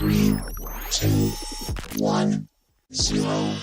3, 2, 1, 0.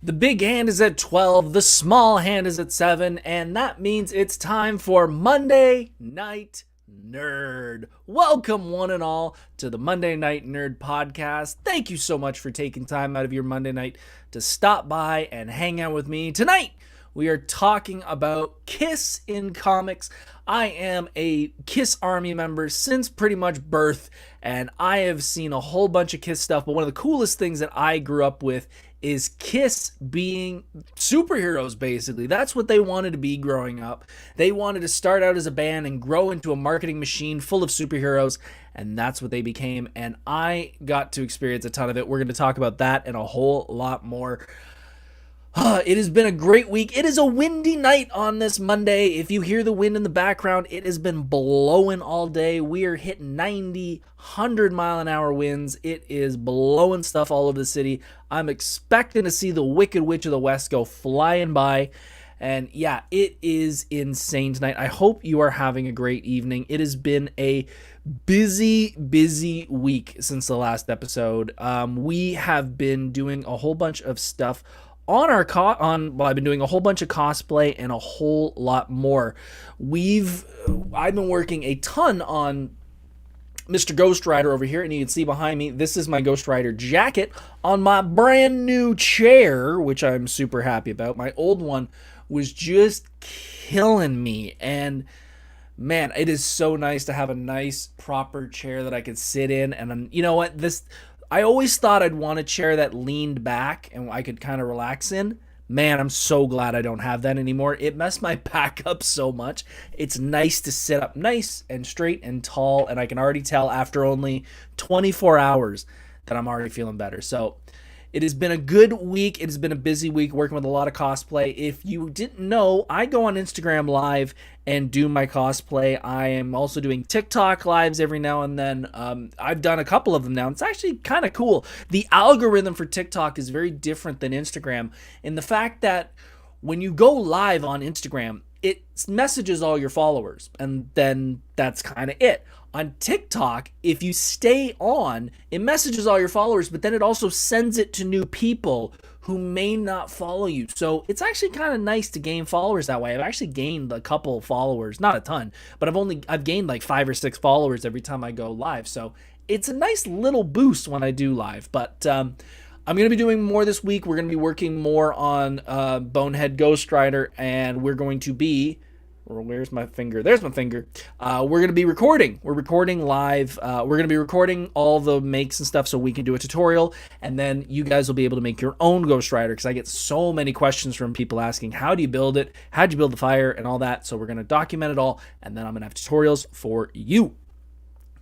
The big hand is at 12, the small hand is at 7, and that means it's time for Monday Night Nerd. Welcome, one and all, to the Monday Night Nerd podcast. Thank you so much for taking time out of your Monday night to stop by and hang out with me. Tonight, we are talking about Kiss in comics. I am a Kiss Army member since pretty much birth, and I have seen a whole bunch of Kiss stuff, but one of the coolest things that I grew up with is Kiss being superheroes, basically. That's what they wanted to be growing up. They wanted to start out as a band and grow into a marketing machine full of superheroes, and that's what they became, and I got to experience a ton of it. We're going to talk about that and a whole lot more. It has been a great week. It is a windy night on this Monday. If you hear the wind in the background, it has been blowing all day. We are hitting 90, 100-mile-an-hour winds. It is blowing stuff all over the city. I'm expecting to see the Wicked Witch of the West go flying by. And yeah, it is insane tonight. I hope you are having a great evening. It has been a busy week since the last episode. We have been doing a whole bunch of stuff I've been doing a whole bunch of cosplay and a whole lot more. I've been working a ton on Mr. Ghost Rider over here, and you can see behind me, this is my Ghost Rider jacket on my brand new chair, which I'm super happy about. My old one was just killing me, and man, it is so nice to have a nice proper chair that I could sit in. And you know what, I always thought I'd want a chair that leaned back and I could kind of relax in. Man, I'm so glad I don't have that anymore. It messed my back up so much. It's nice to sit up nice and straight and tall, and I can already tell after only 24 hours that I'm already feeling better. So it has been a good week. It has been a busy week working with a lot of cosplay. If you didn't know, I go on Instagram Live and do my cosplay. I am also doing TikTok lives every now and then. I've done a couple of them now. It's actually kind of cool. The algorithm for TikTok is very different than Instagram in the fact that when you go live on Instagram, it messages all your followers, and then that's kind of it. On TikTok, if you stay on, it messages all your followers, but then it also sends it to new people who may not follow you. So it's actually kind of nice to gain followers that way. I've actually gained a couple followers, not a ton, but I've gained like 5 or 6 followers every time I go live. So it's a nice little boost when I do live. But I'm going to be doing more this week. We're going to be working more on Bonehead Ghost Rider, and we're going to be... Where's my finger? There's my finger. We're going to be recording. We're recording live. We're going to be recording all the makes and stuff so we can do a tutorial, and then you guys will be able to make your own Ghost Rider, because I get so many questions from people asking, how do you build it? How do you build the fire and all that? So we're going to document it all, and then I'm going to have tutorials for you.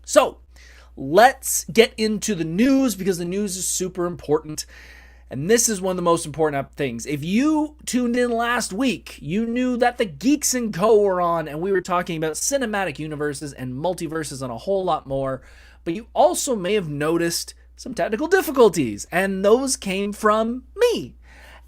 So let's get into the news, because the news is super important. And this is one of the most important things. If you tuned in last week, you knew that the Geeks & Co. were on, and we were talking about cinematic universes and multiverses and a whole lot more. But you also may have noticed some technical difficulties, and those came from me.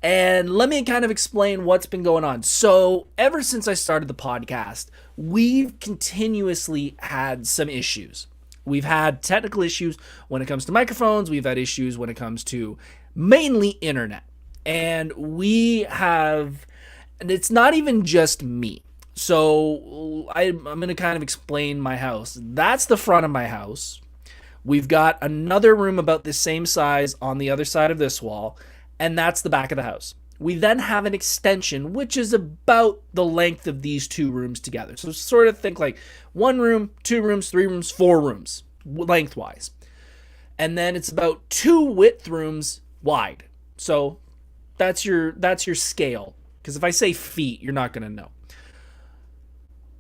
And let me kind of explain what's been going on. So ever since I started the podcast, we've continuously had some issues. We've had technical issues when it comes to microphones. We've had issues when it comes to mainly internet. And it's not even just me. So I'm going to kind of explain my house. That's the front of my house. We've got another room about the same size on the other side of this wall, and that's the back of the house. We then have an extension, which is about the length of these 2 rooms together. So sort of think like 1 room, 2 rooms, 3 rooms, 4 rooms, lengthwise. And then it's about 2 width rooms wide. So that's your scale. Because if I say feet, you're not going to know.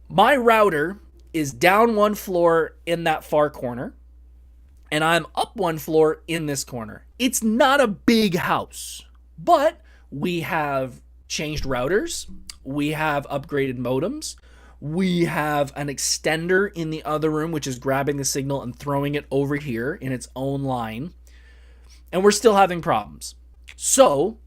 My router is down 1 floor in that far corner, and I'm up 1 floor in this corner. It's not a big house, but we have changed routers. We have upgraded modems. We have an extender in the other room, which is grabbing the signal and throwing it over here in its own line. And we're still having problems. So,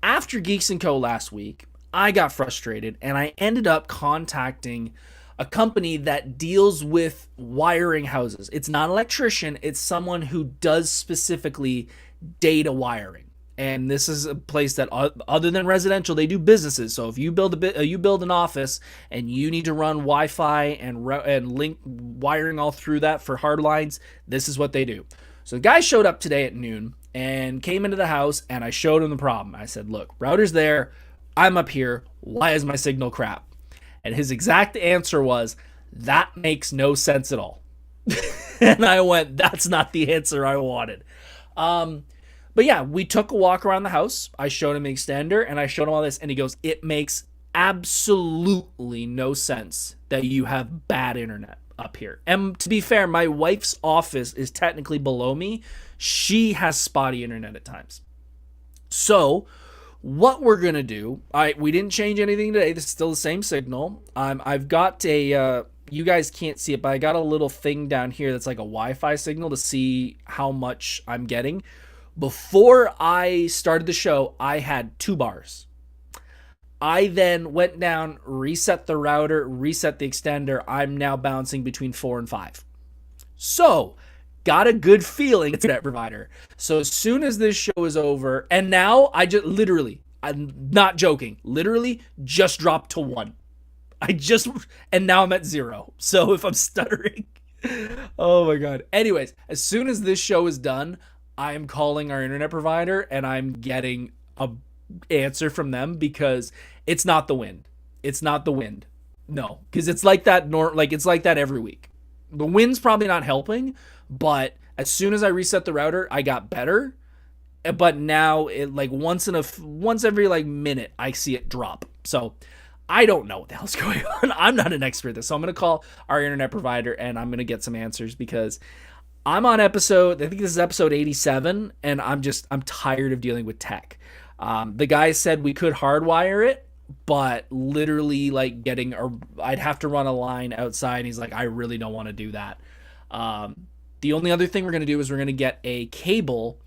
after Geeks & Co. last week, I got frustrated and I ended up contacting a company that deals with wiring houses. It's not an electrician, it's someone who does specifically data wiring. And this is a place that, other than residential, they do businesses. So if you build an office and you need to run Wi-Fi and link wiring all through that for hard lines, this is what they do. So the guy showed up today at noon and came into the house, and I showed him the problem. I said, "Look, router's there. I'm up here. Why is my signal crap?" And his exact answer was, "That makes no sense at all." And I went, "That's not the answer I wanted." But yeah, we took a walk around the house. I showed him the extender and I showed him all this, and he goes, "It makes absolutely no sense that you have bad internet up here." And to be fair, my wife's office is technically below me. She has spotty internet at times. So what we're going to do, we didn't change anything today. This is still the same signal. I've got you guys can't see it, but I got a little thing down here that's like a Wi-Fi signal to see how much I'm getting. Before I started the show, I had 2 bars. I then went down, reset the router, reset the extender. I'm now bouncing between 4 and 5. So, got a good feeling it's that provider. So as soon as this show is over, and now I'm not joking, literally just dropped to 1. And now I'm at 0. So if I'm stuttering, oh my God. Anyways, as soon as this show is done, I am calling our internet provider and I'm getting a answer from them, because it's not the wind. It's not the wind. No, because it's like that. It's like that every week. The wind's probably not helping, but as soon as I reset the router, I got better. But now it once every minute I see it drop. So I don't know what the hell's going on. I'm not an expert at this. So I'm going to call our internet provider and I'm going to get some answers, because I'm on I think this is episode 87, and I'm tired of dealing with tech. The guy said we could hardwire it, but literally I'd have to run a line outside. And he's like, "I really don't want to do that." The only other thing we're going to do is we're going to get a cable,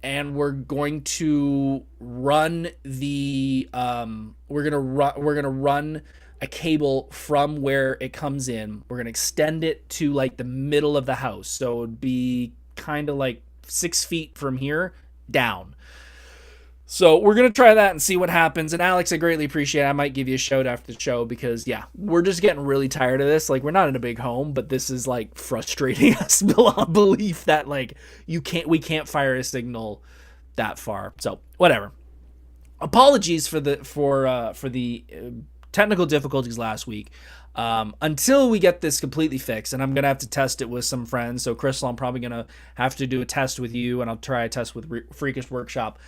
and we're going to run we're going to run a cable from where it comes in. We're going to extend it to the middle of the house. So it'd be kind of 6 feet from here down. So we're going to try that and see what happens. And Alex, I greatly appreciate it. I might give you a shout after the show, because we're just getting really tired of this. We're not in a big home, but this is frustrating us beyond belief that we can't fire a signal that far. So whatever. Apologies for the technical difficulties last week. Until we get this completely fixed, and I'm gonna have to test it with some friends. So Crystal, I'm probably gonna have to do a test with you, and I'll try a test with Freakish Workshop.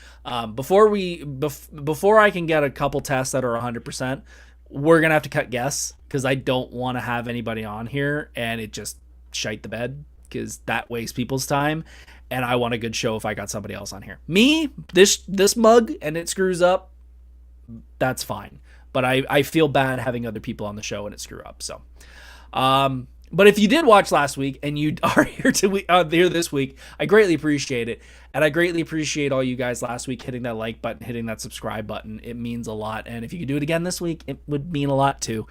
Before I can get a couple tests that are 100%, we're gonna have to cut guests, because I don't want to have anybody on here and it just shite the bed, because that wastes people's time, and I want a good show if I got somebody else on here. Me, this mug, and it screws up, that's fine. But I feel bad having other people on the show and it screw up. So, but if you did watch last week and you are here here this week, I greatly appreciate it. And I greatly appreciate all you guys last week hitting that like button, hitting that subscribe button. It means a lot. And if you could do it again this week, it would mean a lot too.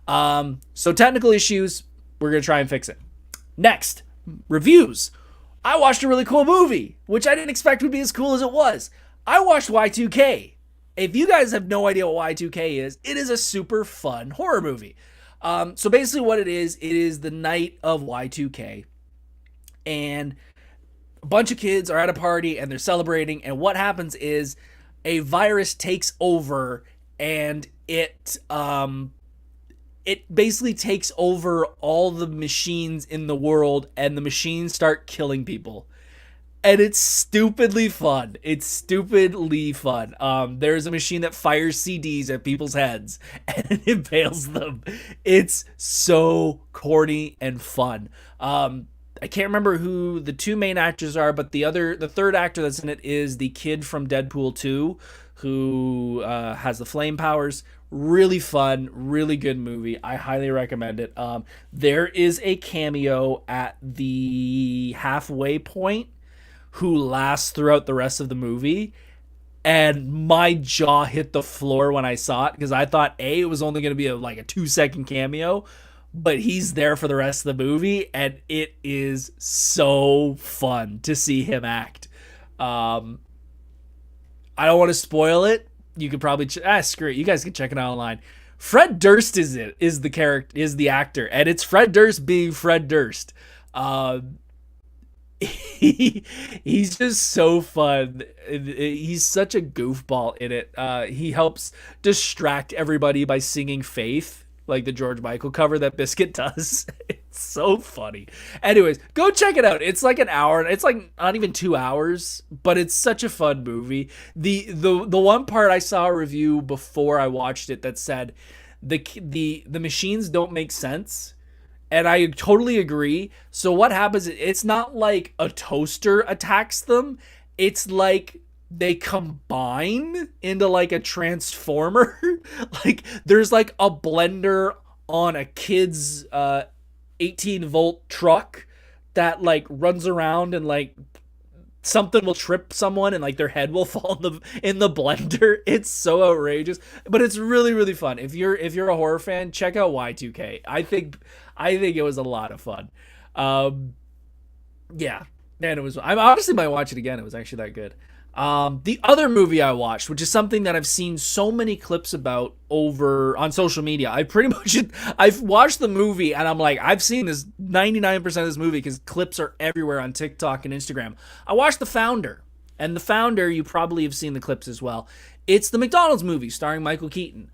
So technical issues, we're going to try and fix it. Next, reviews. I watched a really cool movie, which I didn't expect would be as cool as it was. I watched Y2K. If you guys have no idea what Y2K is, it is a super fun horror movie. So basically what it is the night of Y2K. And a bunch of kids are at a party and they're celebrating. And what happens is a virus takes over, and it basically takes over all the machines in the world, and the machines start killing people. And it's stupidly fun. There's a machine that fires CDs at people's heads and it impales them. It's so corny and fun. I can't remember who the 2 main actors are, but the third actor that's in it is the kid from Deadpool 2 who has the flame powers. Really fun, really good movie. I highly recommend it. There is a cameo at the halfway point who lasts throughout the rest of the movie. And my jaw hit the floor when I saw it because I thought it was only going to be like a 2-second cameo, but he's there for the rest of the movie, and it is so fun to see him act. I don't want to spoil it. You could probably screw it. You guys can check it out online. Fred Durst is the character, is the actor, and it's Fred Durst being Fred Durst. He's just so fun. He's such a goofball in it. He helps distract everybody by singing Faith, like the George Michael cover that Biscuit does. It's so funny. Anyways, go check it out. It's like an hour. It's like not even 2 hours, but it's such a fun movie. The one part I saw a review before I watched it that said the machines don't make sense. And I totally agree. So what happens, it's not like a toaster attacks them. It's like they combine into like a transformer. Like there's like a blender on a kid's 18-volt truck that like runs around and like something will trip someone and like their head will fall in the blender. It's so outrageous, but it's really, really fun. If you're a horror fan, check out Y2K. I think it was a lot of fun. Yeah, man, it was. I honestly might watch it again. It was actually that good. The other movie I watched, which is something that I've seen so many clips about over on social media. I've watched the movie and I'm like, I've seen this 99% of this movie because clips are everywhere on TikTok and Instagram. I watched The Founder, and The Founder, you probably have seen the clips as well. It's the McDonald's movie starring Michael Keaton.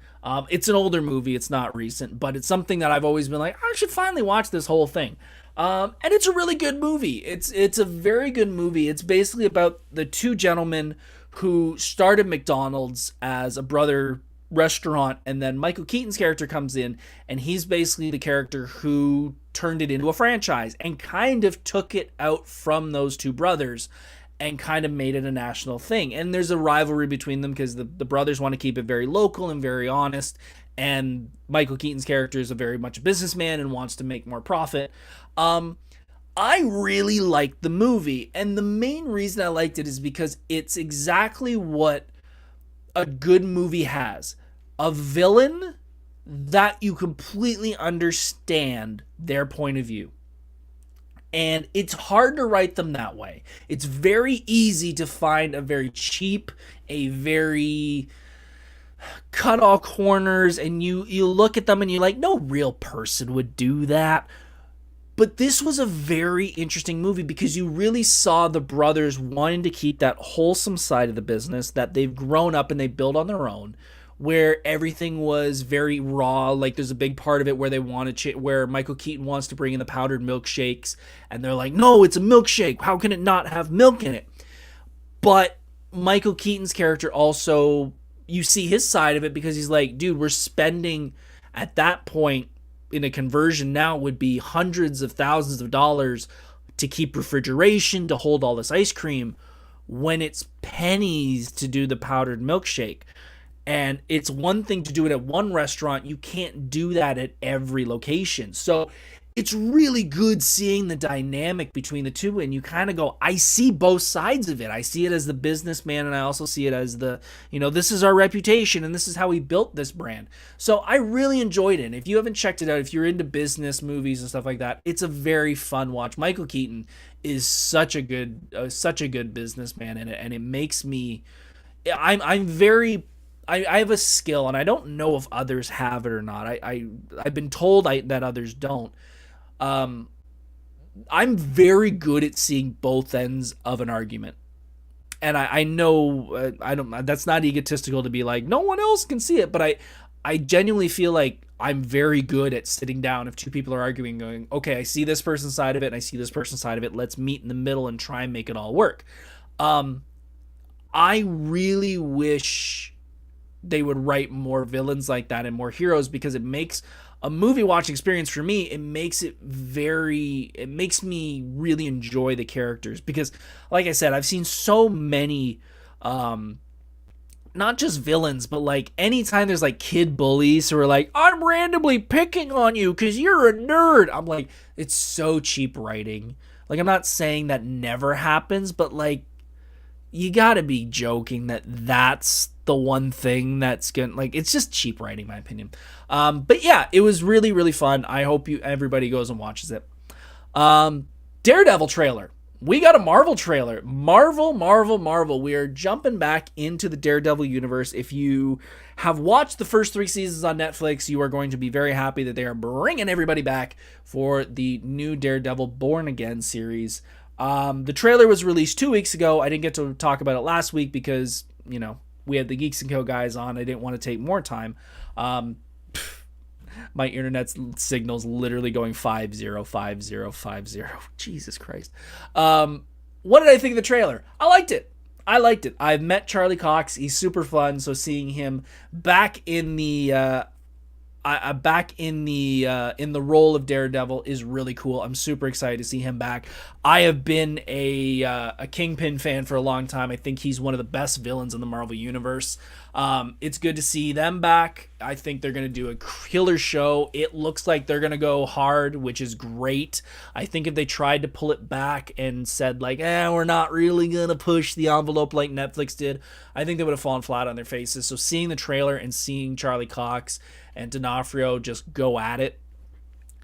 It's an older movie. It's not recent, but it's something that I've always been like, I should finally watch this whole thing. And it's a really good movie. It's a very good movie. It's basically about the two gentlemen who started McDonald's as a brother restaurant, and then Michael Keaton's character comes in, and he's basically the character who turned it into a franchise and kind of took it out from those two brothers and kind of made it a national thing. And there's a rivalry between them because the brothers want to keep it very local and very honest, and Michael Keaton's character is a very much a businessman and wants to make more profit. I really liked the movie, and the main reason I liked it is because it's exactly what a good movie has. A villain that you completely understand their point of view. And it's hard to write them that way. It's very easy to find a very cheap, a very cut all corners, and you look at them and you're like, no real person would do that. But this was a very interesting movie because you really saw the brothers wanting to keep that wholesome side of the business that they've grown up and they built on their own, where everything was very raw. Like there's a big part of it where they want to where Michael Keaton wants to bring in the powdered milkshakes, and they're like, no, it's a milkshake. How can it not have milk in it? But Michael Keaton's character also, you see his side of it because he's like, dude, we're spending at that point, in a conversion now, would be hundreds of thousands of dollars to keep refrigeration, to hold all this ice cream, when it's pennies to do the powdered milkshake. And it's one thing to do it at one restaurant. You can't do that at every location. So it's really good seeing the dynamic between the two, and you kind of go, I see both sides of it. I see it as the businessman, and I also see it as the, this is our reputation, and this is how we built this brand. So I really enjoyed it. And if you haven't checked it out, if you're into business movies and stuff like that, it's a very fun watch. Michael Keaton is such a good businessman in it, and it makes me, I have a skill, and I don't know if others have it or not. I've been told that others don't. I'm very good at seeing both ends of an argument. And I know that's not egotistical to be like, no one else can see it, but I genuinely feel like I'm very good at sitting down if two people are arguing, going, okay, I see this person's side of it and I see this person's side of it. Let's meet in the middle and try and make it all work. I really wish they would write more villains like that and more heroes, because it makes a movie watching experience for me. It makes me really enjoy the characters, because like I said, I've seen so many, not not just villains, but like anytime there's like kid bullies who are like, I'm randomly picking on you because you're a nerd. I'm like, it's so cheap writing. Like, I'm not saying that never happens, but like, you gotta be joking that that's the one thing that's gonna, like, it's just cheap writing, in my opinion. But yeah, it was really, really fun. I hope everybody goes and watches it. Daredevil trailer. We got a Marvel trailer. Marvel. We are jumping back into the Daredevil universe. If you have watched the first 3 seasons on Netflix, you are going to be very happy that they are bringing everybody back for the new Daredevil Born Again series. The trailer was released 2 weeks ago. I didn't get to talk about it last week because, you know, we had the Geeks & Co guys on. I didn't want to take more time. My internet signal's literally going 505050. Jesus Christ. What did I think of the trailer? I liked it. I've met Charlie Cox. He's super fun. So seeing him back in the in the role of Daredevil is really cool. I'm super excited to see him back. I have been a Kingpin fan for a long time. I think he's one of the best villains in the Marvel Universe. It's good to see them back. I think they're going to do a killer show. It looks like they're going to go hard, which is great. I think if they tried to pull it back and said like, we're not really going to push the envelope like Netflix did, I think they would have fallen flat on their faces. So seeing the trailer and seeing Charlie Cox and D'Onofrio just go at it,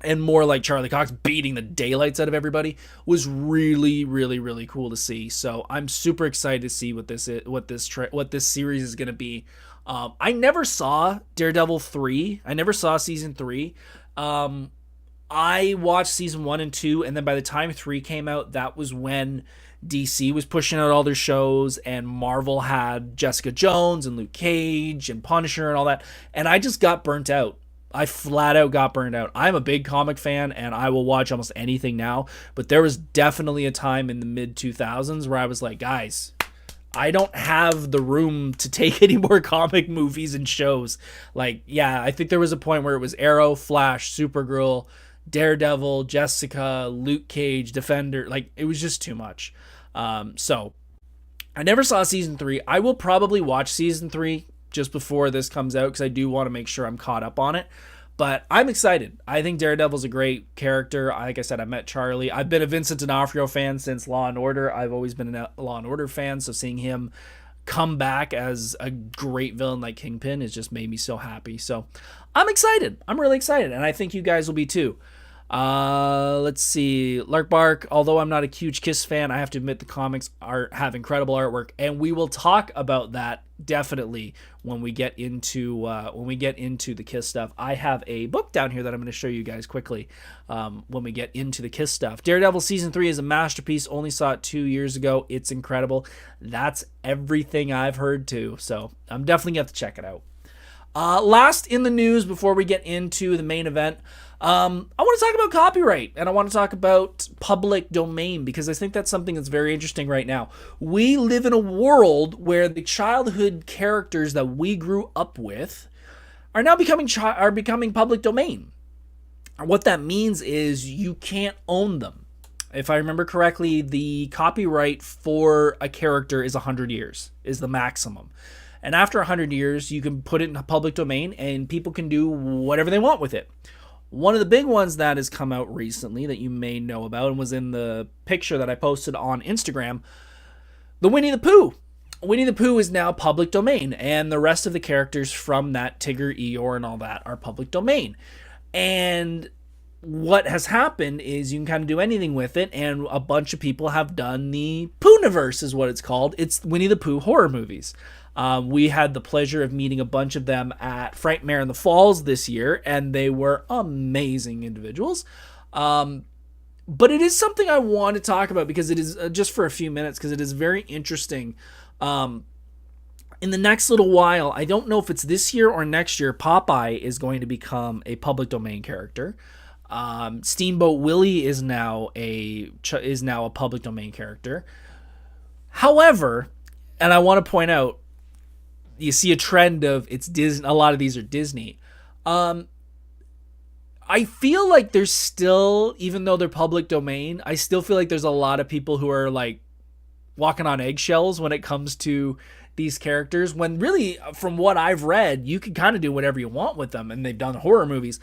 and more like Charlie Cox beating the daylights out of everybody, was really, really, really cool to see. So I'm super excited to see what this series is going to be. I never saw Daredevil 3. I never saw season 3. I watched season 1 and 2, and then by the time 3 came out, that was when DC was pushing out all their shows, and Marvel had Jessica Jones and Luke Cage and Punisher and all that, and I just got burnt out. I flat out got burned out. I'm a big comic fan, and I will watch almost anything now, but there was definitely a time in the mid-2000s where I was like, guys, I don't have the room to take any more comic movies and shows. Like, yeah, I think there was a point where it was Arrow, Flash, Supergirl, Daredevil, Jessica, Luke Cage, Defender. Like, it was just too much. So I never saw season 3. I will probably watch season 3 just before this comes out because I do want to make sure I'm caught up on it. But I'm excited. I think Daredevil's a great character. Like I said, I met Charlie. I've been a Vincent D'Onofrio fan since Law & Order. I've always been a Law & Order fan, so seeing him come back as a great villain like Kingpin has just made me so happy. So I'm excited. I'm really excited, and I think you guys will be too. Let's see. Lark Bark, although I'm not a huge Kiss fan, I have to admit the comics have incredible artwork, and we will talk about that definitely when we get into the Kiss stuff. I have a book down here that I'm going to show you guys quickly when we get into the Kiss stuff. Daredevil season 3 is a masterpiece. Only saw it 2 years ago. It's incredible. That's everything I've heard too, so I'm definitely going to have to check it out. Last in the news before we get into the main event, I want to talk about copyright, and I want to talk about public domain because I think that's something that's very interesting right now. We live in a world where the childhood characters that we grew up with are now becoming public domain. And what that means is you can't own them. If I remember correctly, the copyright for a character is 100 years, is the maximum. And after 100 years, you can put it in a public domain and people can do whatever they want with it. One of the big ones that has come out recently that you may know about and was in the picture that I posted on Instagram, the Winnie the Pooh. Winnie the Pooh is now public domain, and the rest of the characters from that, Tigger, Eeyore, and all that, are public domain. And what has happened is you can kind of do anything with it, and a bunch of people have done the Poohniverse is what it's called. It's Winnie the Pooh horror movies. We had the pleasure of meeting a bunch of them at Frightmare in the Falls this year, and they were amazing individuals. But it is something I want to talk about because it is just for a few minutes because it is very interesting. In the next little while, I don't know if it's this year or next year, Popeye is going to become a public domain character. Steamboat Willie is now a public domain character. However, and I want to point out, you see a trend of it's Disney. A lot of these are Disney. I feel like there's still, even though they're public domain, I still feel like there's a lot of people who are like walking on eggshells when it comes to these characters, when really, from what I've read, you can kind of do whatever you want with them, and they've done horror movies.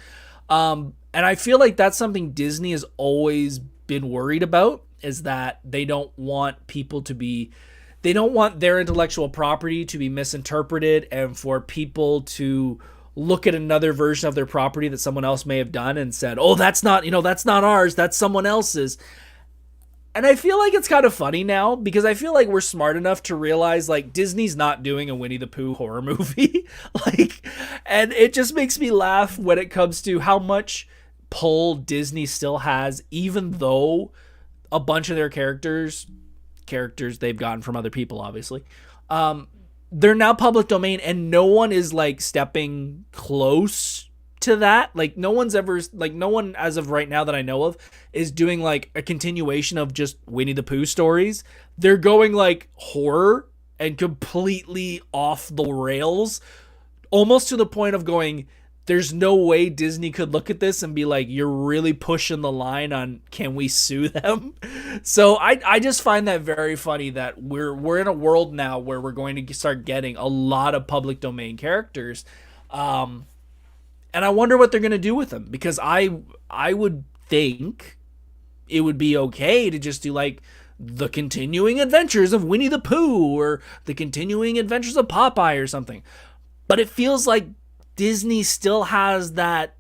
And I feel like that's something Disney has always been worried about, is that they don't want they don't want their intellectual property to be misinterpreted, and for people to look at another version of their property that someone else may have done and said, oh, that's not ours, that's someone else's. And I feel like it's kind of funny now, because I feel like we're smart enough to realize, like, Disney's not doing a Winnie the Pooh horror movie. Like, and it just makes me laugh when it comes to how much pull Disney still has, even though a bunch of their characters they've gotten from other people, obviously, they're now public domain, and no one is like stepping close to that. Like, no one as of right now that I know of is doing like a continuation of just Winnie the Pooh stories. They're going like horror and completely off the rails, almost to the point of going, there's no way Disney could look at this and be like, you're really pushing the line on, can we sue them? So I just find that very funny that we're in a world now where we're going to start getting a lot of public domain characters. And I wonder what they're going to do with them, because I would think it would be okay to just do like the continuing adventures of Winnie the Pooh or the continuing adventures of Popeye or something. But it feels like Disney still has that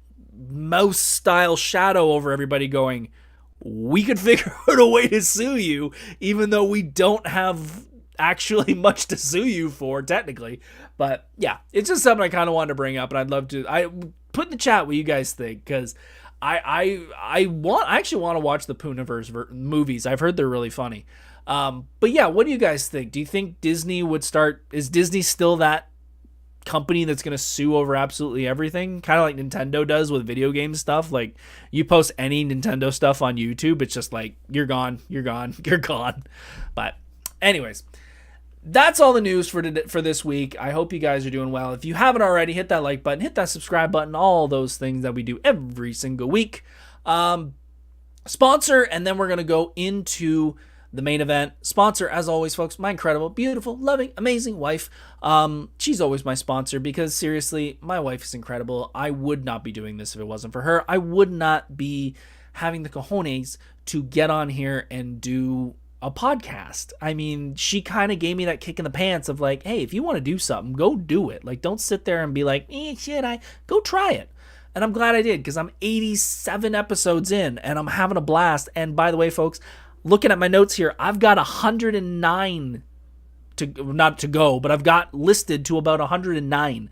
mouse style shadow over everybody going, we could figure out a way to sue you, even though we don't have actually much to sue you for technically. But yeah, it's just something I kind of wanted to bring up, and I'd love to put in the chat what you guys think, because I actually want to watch the Pooniverse movies. I've heard they're really funny. But yeah, what do you guys think? Do you think Disney is Disney still that company that's going to sue over absolutely everything, kind of like Nintendo does with video game stuff? Like, you post any Nintendo stuff on YouTube, it's just like, you're gone. But anyways, that's all the news for this week. I hope you guys are doing well. If you haven't already, hit that like button, hit that subscribe button, all those things that we do every single week. Sponsor, and then we're going to go into the main event. Sponsor, as always, folks, my incredible, beautiful, loving, amazing wife. She's always my sponsor, because seriously, my wife is incredible. I would not be doing this if it wasn't for her. I would not be having the cojones to get on here and do a podcast. I mean, she kind of gave me that kick in the pants of like, hey, if you want to do something, go do it. Like, don't sit there and be like, go try it. And I'm glad I did, because I'm 87 episodes in and I'm having a blast. And by the way, folks, looking at my notes here, I've got 109 not to go, but I've got listed to about 109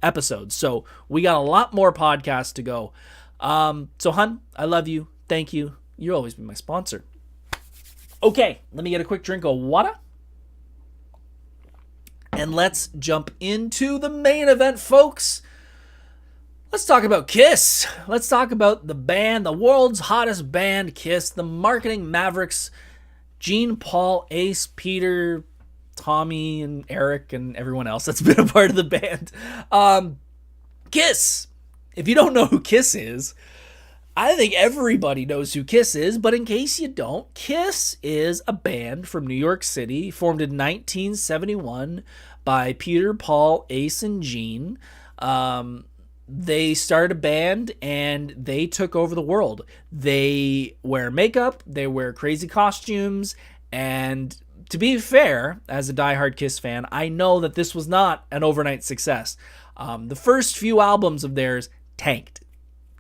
episodes. So we got a lot more podcasts to go. So hun, I love you. Thank you. You'll always be my sponsor. Okay, let me get a quick drink of water. And let's jump into the main event, folks. Let's talk about Kiss. Let's talk about the band, the world's hottest band, Kiss, the marketing mavericks, Gene, Paul, Ace, Peter, Tommy, and Eric, and everyone else that's been a part of the band. Kiss. If you don't know who Kiss is, I think everybody knows who Kiss is, but in case you don't, Kiss is a band from New York City, formed in 1971 by Peter, Paul, Ace, and Gene. They started a band and they took over the world. They wear makeup, they wear crazy costumes, and to be fair, as a diehard Kiss fan, I know that this was not an overnight success. The first few albums of theirs tanked.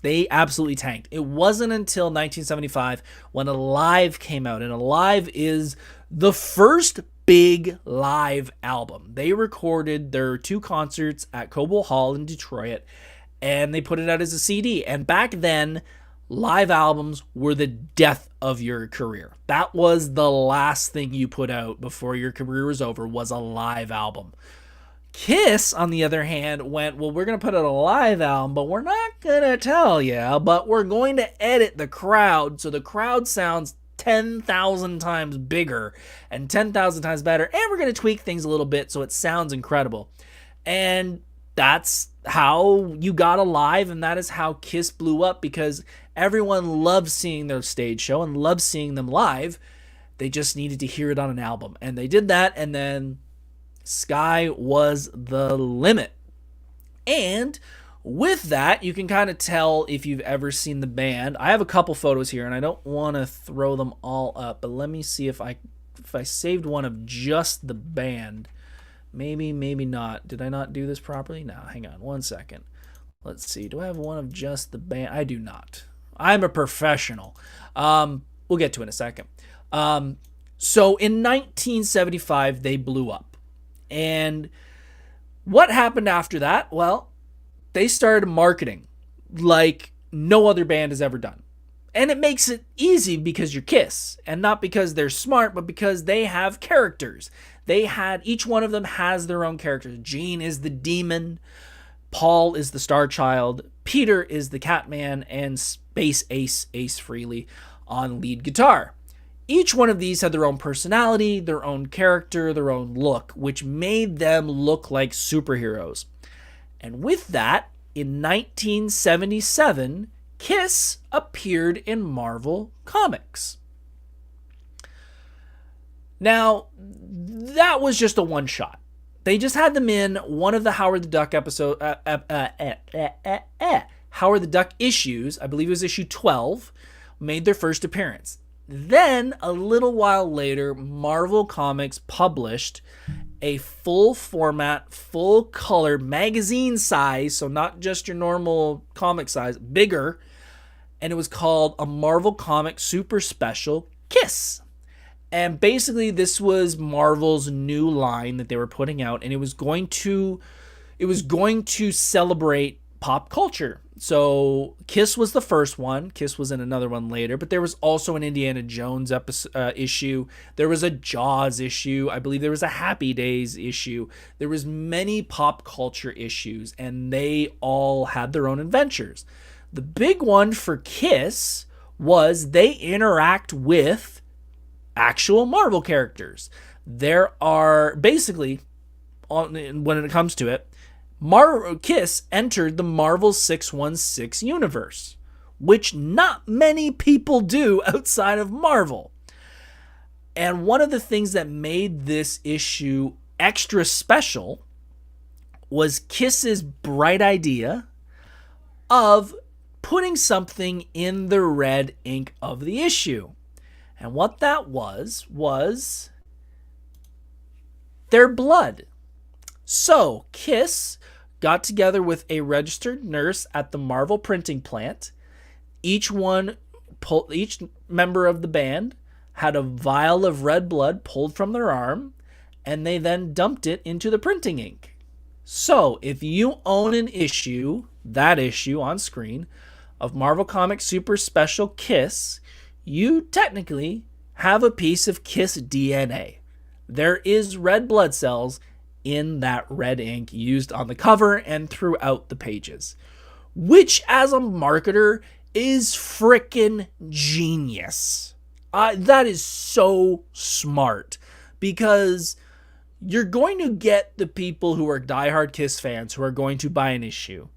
They absolutely tanked. It wasn't until 1975 when Alive came out, and Alive is the first big live album. They recorded their 2 concerts at Cobo Hall in Detroit, and they put it out as a CD. And back then, live albums were the death of your career. That was the last thing you put out before your career was over, was a live album. Kiss, on the other hand, went, well, we're going to put out a live album, but we're not going to tell you, but we're going to edit the crowd so the crowd sounds 10,000 times bigger and 10,000 times better, and we're going to tweak things a little bit so it sounds incredible. And that's how you got Alive, and that is how Kiss blew up, because everyone loves seeing their stage show and loves seeing them live. They just needed to hear it on an album, and they did that, and then Sky was the limit. And with that, you can kind of tell if you've ever seen the band. I have a couple photos here, and I don't want to throw them all up, but let me see if I saved one of just the band. Maybe not. Did I not do this properly? No, hang on one second. Let's see. Do I have one of just the band? I do not. I'm a professional. We'll get to it in a second. So in 1975, they blew up. And what happened after that? Well, they started marketing like no other band has ever done. And it makes it easy because you're Kiss, and not because they're smart, but because they have characters. Each one of them has their own characters. Gene is the demon, Paul is the Star Child, Peter is the Catman, and Space Ace Frehley on lead guitar. Each one of these had their own personality, their own character, their own look, which made them look like superheroes. And with that, in 1977, Kiss appeared in Marvel Comics. Now, that was just a one-shot. They just had them in one of the Howard the Duck Howard the Duck issues, I believe it was issue 12, made their first appearance. Then, a little while later, Marvel Comics published a full format, full color, magazine size, so not just your normal comic size, bigger, and it was called a Marvel Comics Super Special Kiss. And basically this was Marvel's new line that they were putting out, and it was going to celebrate pop culture. So Kiss was the first one. Kiss was in another one later, but there was also an Indiana Jones issue. There was a Jaws issue. I believe there was a Happy Days issue. There was many pop culture issues, and they all had their own adventures. The big one for Kiss was they interact with actual Marvel characters. There are basically, when it comes to it, Kiss entered the Marvel 616 universe, which not many people do outside of Marvel. And one of the things that made this issue extra special was Kiss's bright idea of putting something in the red ink of the issue. And what that was their blood. So Kiss got together with a registered nurse at the Marvel printing plant. Each member of the band had a vial of red blood pulled from their arm, and they then dumped it into the printing ink. So if you own an issue, that issue on screen, of Marvel Comics Super Special Kiss, you technically have a piece of Kiss DNA. There is red blood cells in that red ink used on the cover and throughout the pages, which as a marketer is freaking genius. That is so smart, because you're going to get the people who are diehard Kiss fans who are going to buy an issue.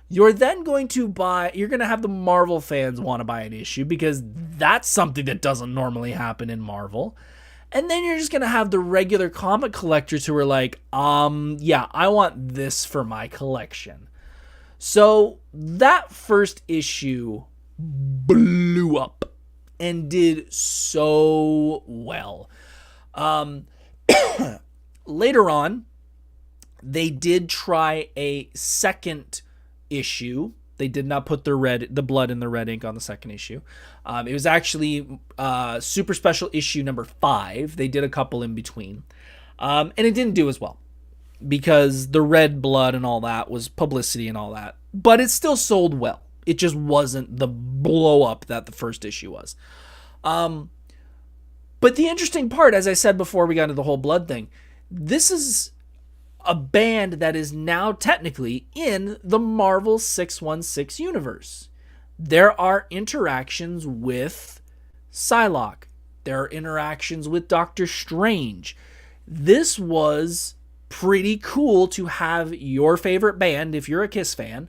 You're going to have the Marvel fans want to buy an issue, because that's something that doesn't normally happen in Marvel. And then you're just going to have the regular comic collectors who are like, yeah, I want this for my collection. So that first issue blew up and did so well. Later on, they did try a second issue. They did not put the blood in the red ink on the second issue. It was actually Super Special issue number 5. They did a couple in between. And it didn't do as well, because the red blood and all that was publicity and all that. But it still sold well. It just wasn't the blow up that the first issue was. But the interesting part, as I said before we got into the whole blood thing, this is a band that is now technically in the Marvel 616 universe. There are interactions with Psylocke. There are interactions with Doctor Strange. This was pretty cool to have your favorite band, if you're a Kiss fan,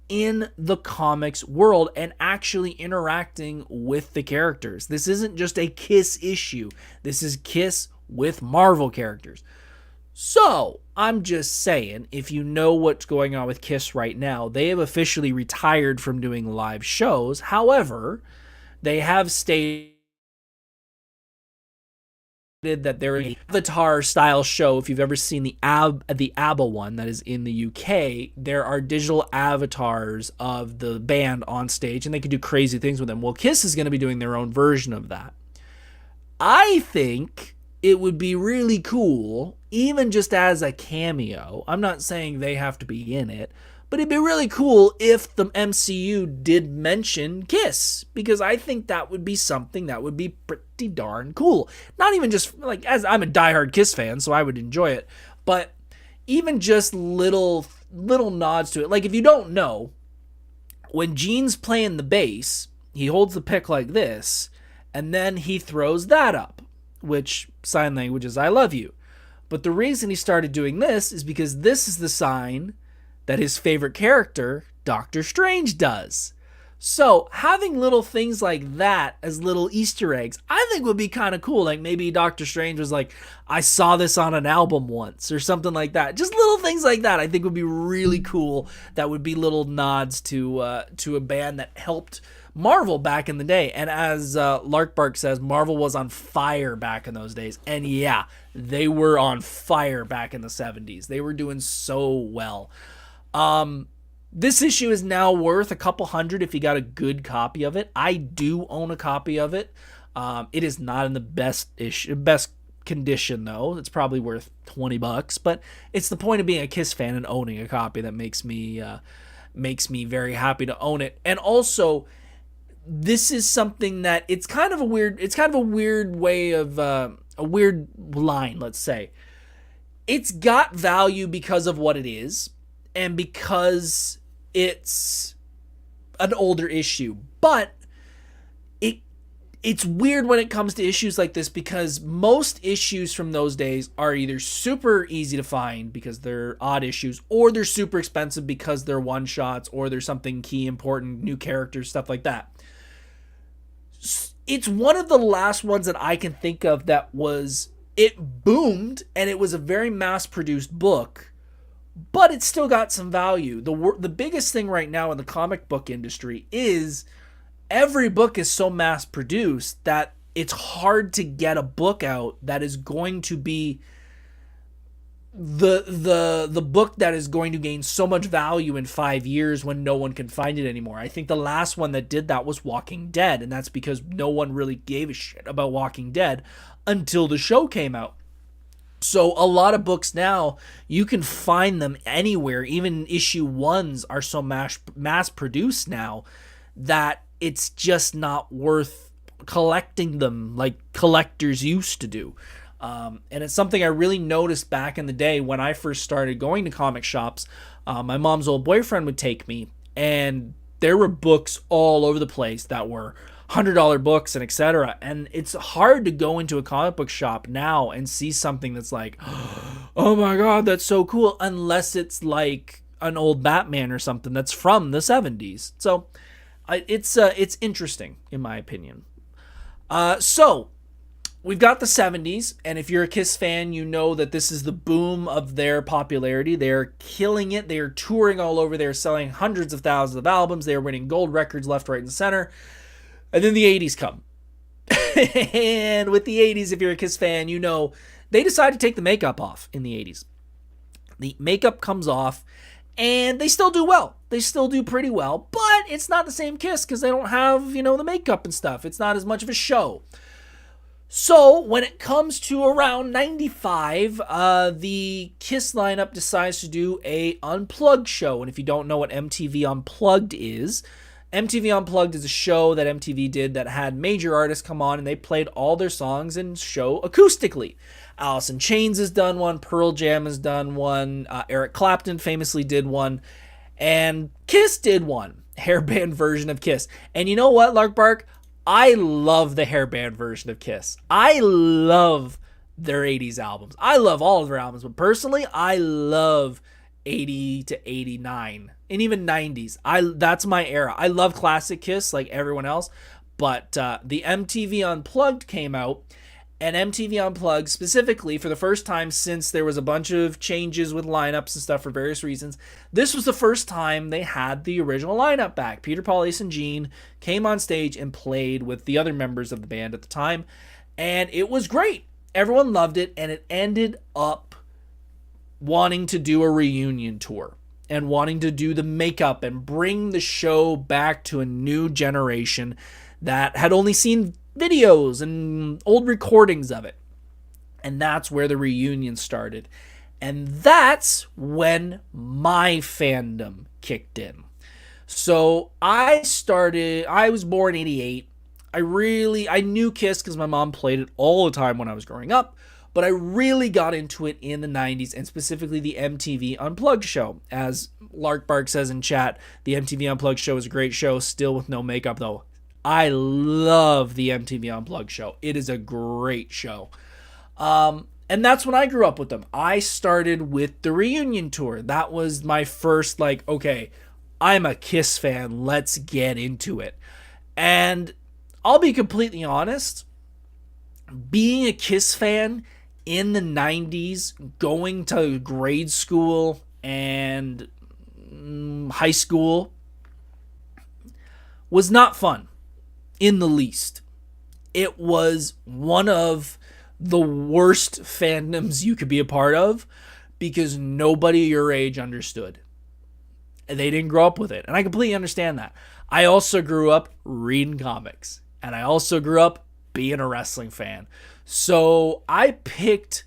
in the comics world and actually interacting with the characters. This isn't just a Kiss issue. This is Kiss with Marvel characters. So, I'm just saying, if you know what's going on with Kiss right now, they have officially retired from doing live shows. However, they have stated that they're an Avatar style show. If you've ever seen the ABBA one that is in the UK, there are digital avatars of the band on stage, and they can do crazy things with them. Well, Kiss is going to be doing their own version of that. I think it would be really cool, even just as a cameo. I'm not saying they have to be in it, but it'd be really cool if the MCU did mention Kiss, because I think that would be something that would be pretty darn cool. Not even just like, as I'm a diehard Kiss fan, so I would enjoy it, but even just little nods to it. Like, if you don't know, when Gene's playing the bass, he holds the pick like this, and then he throws that up, which sign language is I love you. But the reason he started doing this is because this is the sign that his favorite character, Doctor Strange, does. So having little things like that as little Easter eggs, I think would be kind of cool. Like maybe Doctor Strange was like, I saw this on an album once or something like that. Just little things like that I think would be really cool. That would be little nods to a band that helped Marvel back in the day. And as Larkbark says, Marvel was on fire back in those days. And yeah, they were on fire back in the 70s. They were doing so well. This issue is now worth a couple hundred if you got a good copy of it. I do own a copy of it. It is not in the best condition though. It's probably worth $20, but it's the point of being a Kiss fan and owning a copy that makes me very happy to own it. And also, this is something that it's kind of a weird way of a weird line, let's say. It's got value because of what it is and because it's an older issue, but it's weird when it comes to issues like this, because most issues from those days are either super easy to find because they're odd issues, or they're super expensive because they're one shots, or there's something key, important, new characters, stuff like that. It's one of the last ones that I can think of that it boomed and it was a very mass-produced book, but it still got some value. The biggest thing right now in the comic book industry is every book is so mass-produced that it's hard to get a book out that is going to be the book that is going to gain so much value in 5 years when no one can find it anymore. I think the last one that did that was Walking Dead, and that's because no one really gave a shit about Walking Dead until the show came out. So a lot of books now, you can find them anywhere. Even issue ones are so mass produced now that it's just not worth collecting them like collectors used to do. And it's something I really noticed back in the day when I first started going to comic shops. My mom's old boyfriend would take me, and there were books all over the place that were $100 books and etc. And it's hard to go into a comic book shop now and see something that's like, oh my god, that's so cool, unless it's like an old Batman or something that's from the 70s. So it's interesting in my opinion. So we've got the 70s, and if you're a Kiss fan, you know that this is the boom of their popularity. They're killing it. They are touring all over. They're selling hundreds of thousands of albums. They're winning gold records left, right, and center. And then the 80s come. And with the 80s, if you're a Kiss fan, you know they decide to take the makeup off in the 80s. The makeup comes off, and they still do well. They still do pretty well, but it's not the same Kiss because they don't have, the makeup and stuff. It's not as much of a show. So when it comes to around 95, the Kiss lineup decides to do a Unplugged show. And if you don't know what MTV Unplugged is a show that MTV did that had major artists come on, and they played all their songs and show acoustically. Alice in Chains has done one, Pearl Jam has done one, Eric Clapton famously did one, and Kiss did one, hairband version of Kiss. And you know what, Larkbark? I love the hairband version of Kiss. I love their 80s albums. I love all of their albums, but personally, I love 80 to 89 and even 90s. That's my era. I love classic Kiss like everyone else, but the MTV Unplugged came out, And MTV Unplugged, specifically for the first time since there was a bunch of changes with lineups and stuff for various reasons, this was the first time they had the original lineup back. Peter, Paul, Ace, and Gene came on stage and played with the other members of the band at the time. And it was great. Everyone loved it. And it ended up wanting to do a reunion tour and wanting to do the makeup and bring the show back to a new generation that had only seen videos and old recordings of it. And that's where the reunion started. And that's when my fandom kicked in. So I was born in 88. I knew Kiss because my mom played it all the time when I was growing up, but I really got into it in the 90s, and specifically the MTV Unplugged show. As Lark Bark says in chat, the MTV Unplugged show is a great show, still with no makeup though. I love the MTV Unplugged show. It is a great show. And that's when I grew up with them. I started with the reunion tour. That was my first, okay, I'm a Kiss fan. Let's get into it. And I'll be completely honest, being a Kiss fan in the 90s, going to grade school and high school, was not fun. In the least. It was one of the worst fandoms you could be a part of because nobody your age understood. They didn't grow up with it. And I completely understand that. I also grew up reading comics. And I also grew up being a wrestling fan. So I picked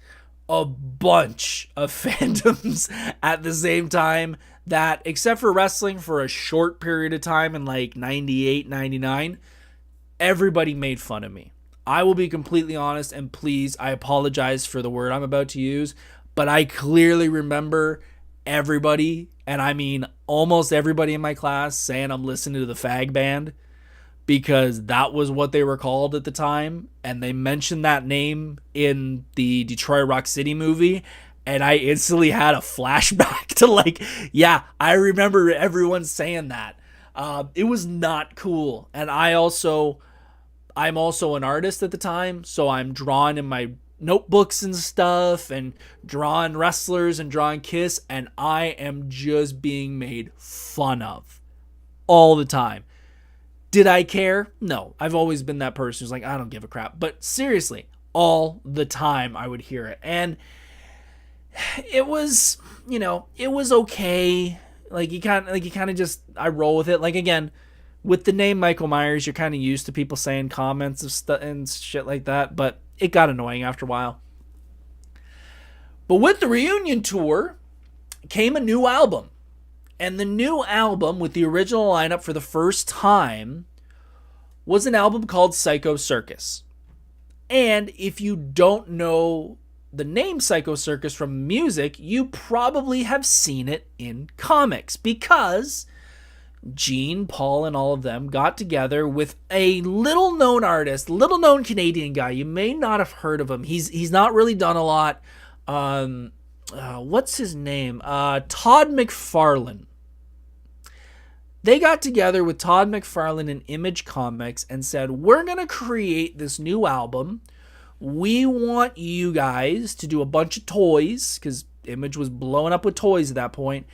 a bunch of fandoms at the same time that, except for wrestling for a short period of time in 98, 99, everybody made fun of me. I will be completely honest, and please, I apologize for the word I'm about to use, but I clearly remember everybody, and I mean almost everybody in my class, saying I'm listening to the Fag Band, because that was what they were called at the time, and they mentioned that name in the Detroit Rock City movie, and I instantly had a flashback to I remember everyone saying that. It was not cool. And I'm also an artist at the time, so I'm drawing in my notebooks and stuff and drawing wrestlers and drawing Kiss, and I am just being made fun of all the time. Did I care? No. I've always been that person who's like, I don't give a crap. But seriously, all the time I would hear it. And it was, it was okay. You kind of just, I roll with it. Again, with the name Michael Myers, you're kind of used to people saying comments of stuff and shit like that, but it got annoying after a while. But with the reunion tour came a new album. And the new album with the original lineup for the first time was an album called Psycho Circus. And if you don't know the name Psycho Circus from music, you probably have seen it in comics, because Gene, Paul, and all of them got together with a little-known artist, little-known Canadian guy. You may not have heard of him. He's not really done a lot. What's his name? Todd McFarlane. They got together with Todd McFarlane and Image Comics and said, we're going to create this new album. We want you guys to do a bunch of toys, because Image was blowing up with toys at that point.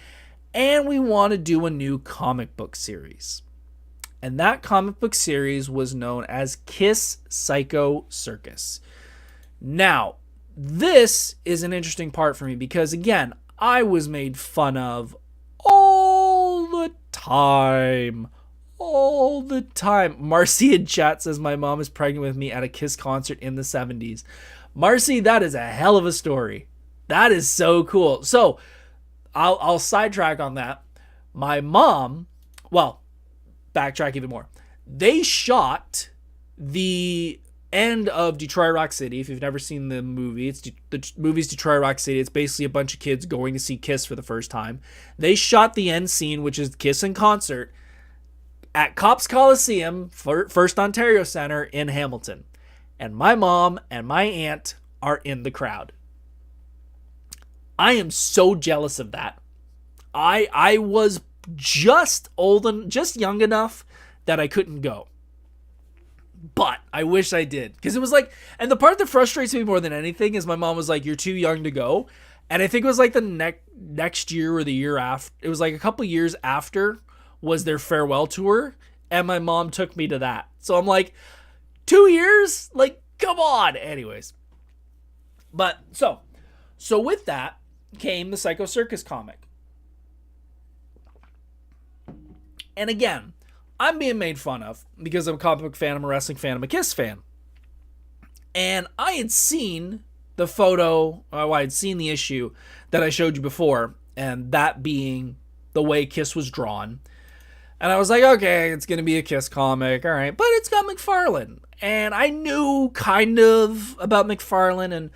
And we want to do a new comic book series. And that comic book series was known as Kiss Psycho Circus. Now, this is an interesting part for me because, again, I was made fun of all the time. All the time. Marcy in chat says my mom is pregnant with me at a Kiss concert in the 70s. Marcy, that is a hell of a story. That is so cool. So, I'll sidetrack on that. My mom, backtrack even more. They shot the end of Detroit Rock City. If you've never seen the movie, the movie's Detroit Rock City. It's basically a bunch of kids going to see Kiss for the first time. They shot the end scene, which is Kiss in concert, at Cops Coliseum, First Ontario Center in Hamilton. And my mom and my aunt are in the crowd. I am so jealous of that. I was just young enough that I couldn't go. But I wish I did. Because it was like, and the part that frustrates me more than anything is my mom was like, you're too young to go. And I think it was like the next year or the year after. It was like a couple years after was their farewell tour. And my mom took me to that. So I'm like, 2 years? Like, come on. Anyways. But so with that came the Psycho Circus comic. And again, I'm being made fun of because I'm a comic book fan, I'm a wrestling fan, I'm a Kiss fan. And I had seen the photo, I had seen the issue that I showed you before, and that being the way Kiss was drawn. And I was like, okay, it's going to be a Kiss comic, all right. But it's got McFarlane. And I knew kind of about McFarlane and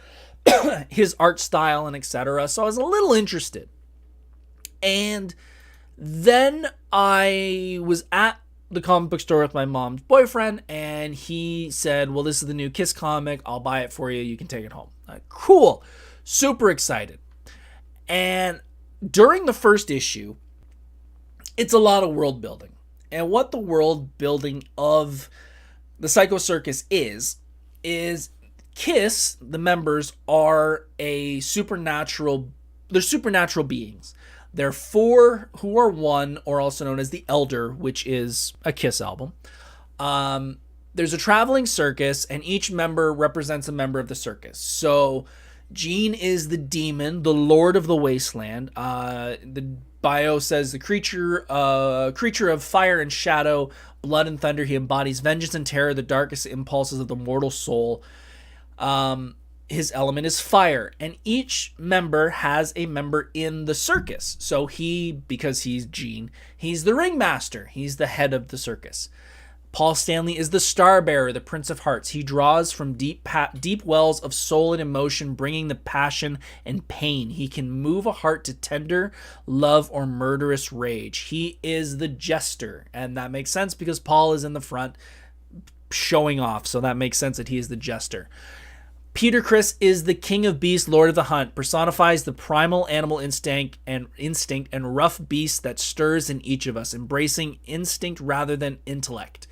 his art style and etc. So I was a little interested. And then I was at the comic book store with my mom's boyfriend, and he said, well, this is the new Kiss comic. I'll buy it for you. You can take it home. Cool. Super excited. And during the first issue, it's a lot of world building. And what the world building of the Psycho Circus is Kiss, the members, are they're supernatural beings. They're four who are one, or also known as the Elder, which is a Kiss album. There's a traveling circus, and each member represents a member of the circus. So Gene is the demon, the Lord of the Wasteland. The bio says the creature of fire and shadow, blood and thunder. He embodies vengeance and terror, the darkest impulses of the mortal soul. His element is fire, and each member has a member in the circus. So because he's Gene, he's the ringmaster. He's the head of the circus. Paul Stanley is the star bearer, the Prince of Hearts. He draws from deep wells of soul and emotion, bringing the passion and pain. He can move a heart to tender love or murderous rage. He is the jester, and that makes sense because Paul is in the front showing off, so that makes sense that he is the jester. Peter Criss is the king of beasts, lord of the hunt, personifies the primal animal instinct and rough beast that stirs in each of us, embracing instinct rather than intellect.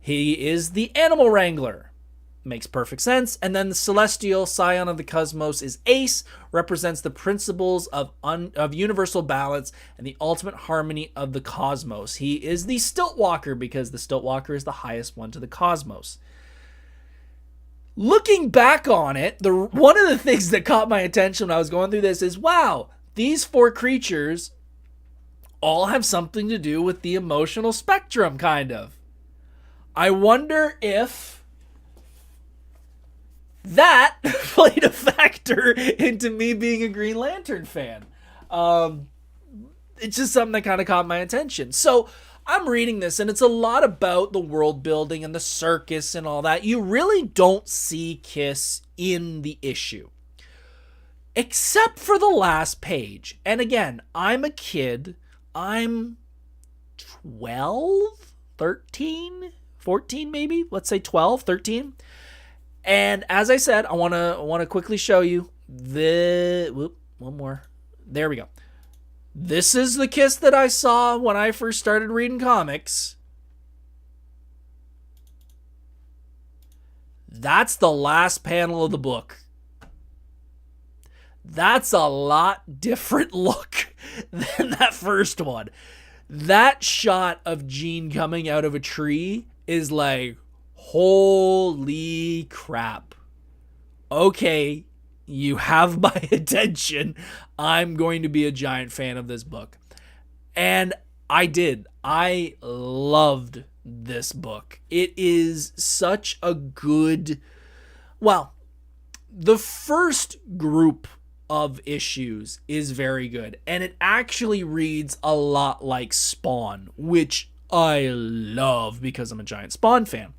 He is the animal wrangler. Makes perfect sense. And then the celestial scion of the cosmos is Ace, represents the principles of universal balance and the ultimate harmony of the cosmos. He is the stilt walker because the stilt walker is the highest one to the cosmos. Looking back on it, one of the things that caught my attention when I was going through this is, wow, these four creatures all have something to do with the emotional spectrum, kind of. I wonder if that played a factor into me being a Green Lantern fan. It's just something that kind of caught my attention. So I'm reading this, and it's a lot about the world building and the circus and all that. You really don't see Kiss in the issue, except for the last page. And again, I'm a kid. I'm 12, 13, 14 maybe. Let's say 12, 13. And as I said, I want to quickly show you one more. There we go. This is the Kiss that I saw when I first started reading comics. That's the last panel of the book. That's a lot different look than that first one. That shot of Gene coming out of a tree is like, holy crap. Okay, you have my attention. I'm going to be a giant fan of this book. And I did. I loved this book. It is such a good... Well, the first group of issues is very good. And it actually reads a lot like Spawn, which I love because I'm a giant Spawn fan.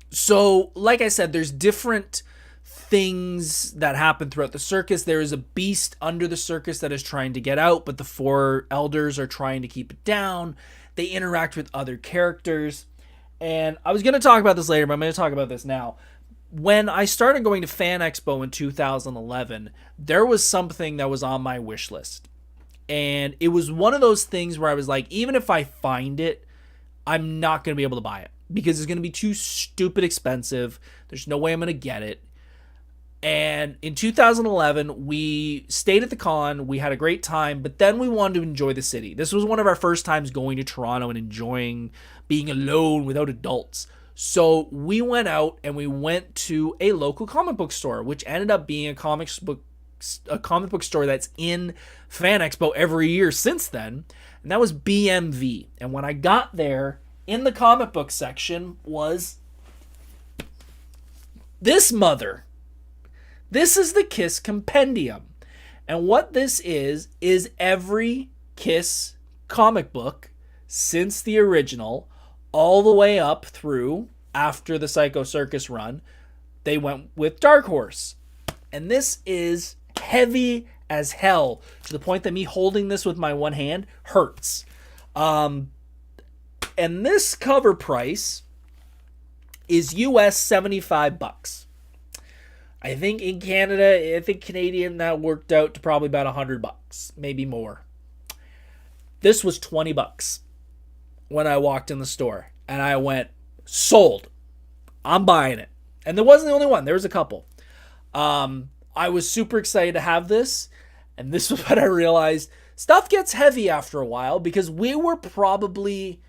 So, like I said, there's different things that happen throughout the circus. There is a beast under the circus that is trying to get out, but the four elders are trying to keep it down. They interact with other characters. And I was going to talk about this later, but I'm going to talk about this now. When I started going to Fan Expo in 2011, there was something that was on my wish list. And it was one of those things where I was like, even if I find it, I'm not going to be able to buy it. because it's going to be too stupid expensive. There's no way I'm going to get it. And in 2011, we stayed at the con. We had a great time, but then we wanted to enjoy the city. This was one of our first times going to Toronto and enjoying being alone without adults. So we went out and we went to a local comic book store, which ended up being a comic book store that's in Fan Expo every year since then. And that was BMV. And when I got there, in the comic book section was this mother. This is the Kiss Compendium. And what this is every Kiss comic book since the original, all the way up through after the Psycho Circus run, they went with Dark Horse. And this is heavy as hell, to the point that me holding this with my one hand hurts. And this cover price is US $75. I think in Canada, Canadian, that worked out to probably about $100, maybe more. This was $20 when I walked in the store, and I went, sold. I'm buying it. And there wasn't the only one. There was a couple. I was super excited to have this, and this was when I realized stuff gets heavy after a while, because we were probably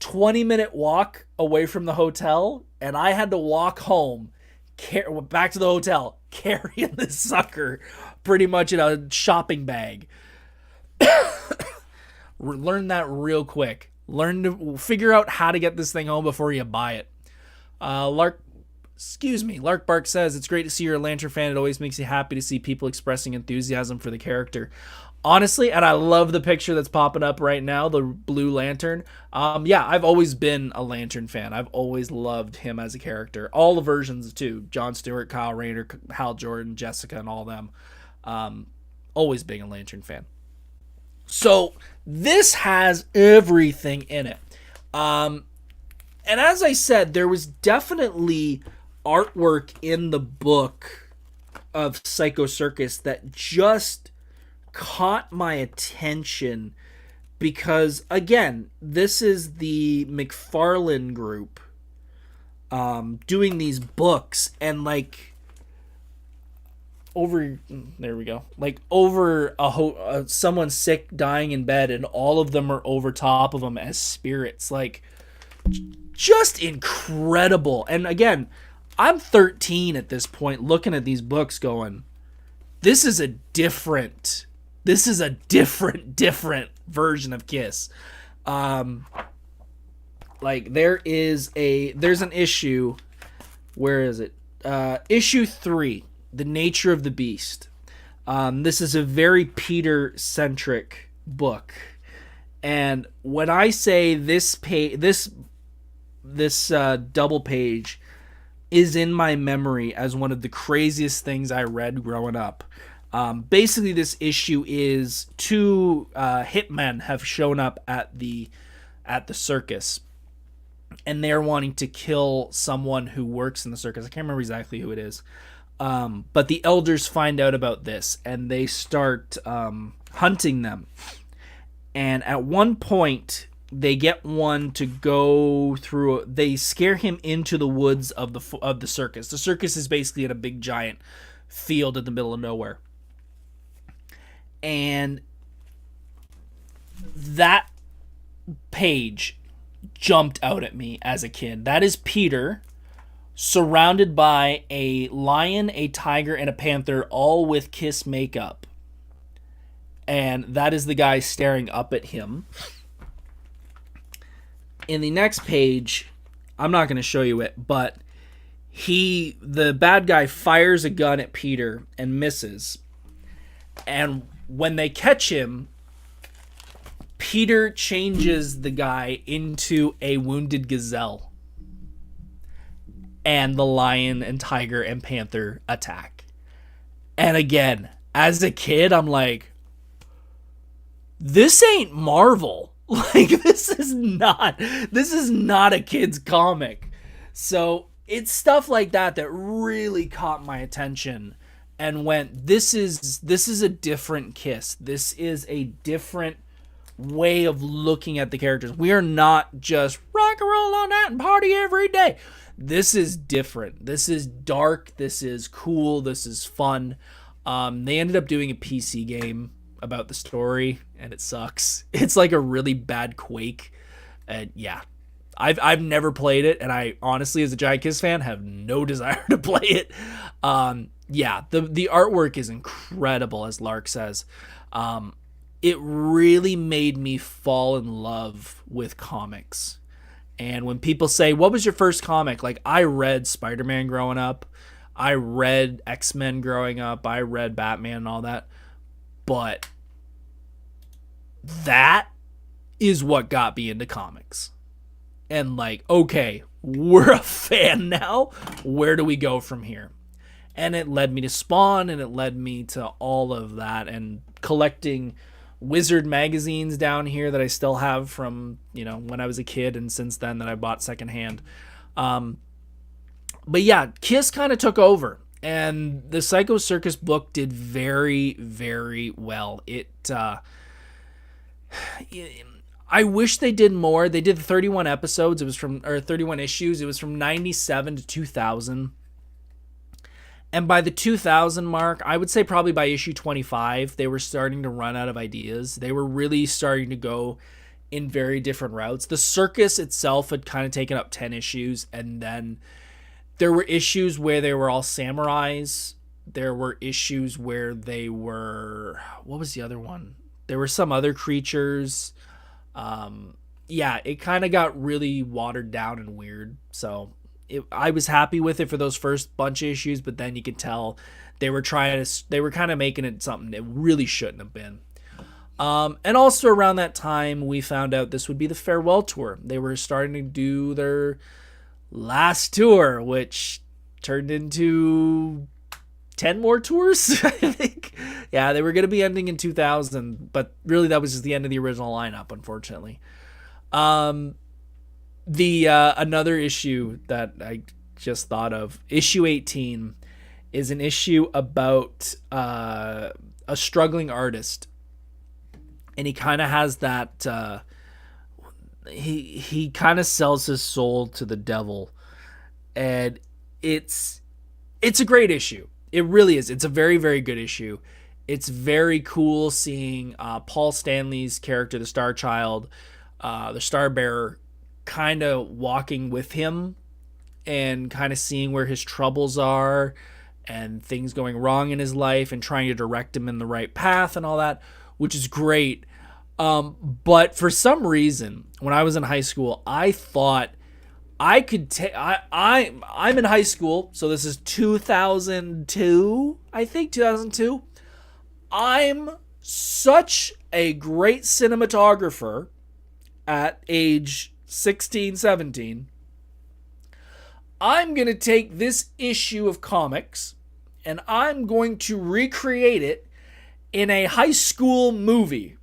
20-minute walk away from the hotel, and I had to walk home, back to the hotel, carrying this sucker pretty much in a shopping bag. Learn that real quick. Learn to figure out how to get this thing home before you buy it. Lark Bark says, it's great to see you're a Lantern fan. It always makes you happy to see people expressing enthusiasm for the character. Honestly, and I love the picture that's popping up right now, the Blue Lantern. Yeah, I've always been a Lantern fan. I've always loved him as a character. All the versions too. Jon Stewart, Kyle Rayner, Hal Jordan, Jessica, and all them. Always being a Lantern fan. So this has everything in it. And as I said, there was definitely artwork in the book of Psycho Circus that just caught my attention, because again, this is the McFarlane group doing these books, and over someone sick dying in bed, and all of them are over top of them as spirits. Just incredible. And again, I'm 13 at this point looking at these books going, this is a different version of Kiss. There's an issue, where is it? Issue 3, The Nature of the Beast. This is a very Peter-centric book. And when I say this double page is in my memory as one of the craziest things I read growing up. Basically, this issue is 2 hitmen have shown up at the circus, and they're wanting to kill someone who works in the circus. I can't remember exactly who it is, but the elders find out about this, and they start hunting them. And at one point, they get one to go through. They scare him into the woods of the circus. The circus is basically in a big giant field in the middle of nowhere. And that page jumped out at me as a kid. That is Peter surrounded by a lion, a tiger, and a panther, all with Kiss makeup. And that is the guy staring up at him. In the next page, I'm not going to show you it, but the bad guy fires a gun at Peter and misses. And when they catch him, Peter changes the guy into a wounded gazelle. And the lion and tiger and panther attack. And again, as a kid, I'm like, this ain't Marvel. This is not a kid's comic. So it's stuff like that really caught my attention and went, this is a different Kiss. This is a different way of looking at the characters. We are not just rock and roll all night and party every day. This is different. This is dark. This is cool. This is fun. They ended up doing a PC game about the story, and it sucks. It's like a really bad Quake. And yeah, I've never played it, and I honestly, as a Giant Kiss fan, have no desire to play it. Yeah, the artwork is incredible, as Lark says. It really made me fall in love with comics. And when people say, what was your first comic? Like, I read Spider-Man growing up. I read X-Men growing up. I read Batman and all that. But that is what got me into comics. And like, okay, we're a fan now. Where do we go from here? And it led me to Spawn, and it led me to all of that, and collecting Wizard magazines down here that I still have from, when I was a kid, and since then that I bought secondhand. But yeah, Kiss kind of took over, and the Psycho Circus book did very, very well. I wish they did more. They did 31 episodes. 31 issues. It was from 97 to 2000. And by the 2000 mark, I would say probably by issue 25, they were starting to run out of ideas. They were really starting to go in very different routes. The circus itself had kind of taken up 10 issues, and then there were issues where they were all samurais. There were issues where they were... What was the other one? There were some other creatures. Yeah, it kind of got really watered down and weird, so... I was happy with it for those first bunch of issues, but then you could tell they were kind of making it something it really shouldn't have been. And also around that time, we found out this would be the farewell tour. They were starting to do their last tour, which turned into 10 more tours, I think. Yeah, they were going to be ending in 2000, but really that was just the end of the original lineup, unfortunately. Another issue that I just thought of, issue 18, is an issue about a struggling artist, and he kind of has that he kind of sells his soul to the devil, and it's a great issue. It really is. It's a very, very good issue. It's very cool seeing Paul Stanley's character, the Star Child, the Star Bearer, kind of walking with him and kind of seeing where his troubles are and things going wrong in his life and trying to direct him in the right path and all that, which is great. But for some reason, when I was in high school, I thought I could take... I'm in high school, so this is 2002, I think, 2002. I'm such a great cinematographer at age 16, 17. I'm going to take this issue of comics and I'm going to recreate it in a high school movie.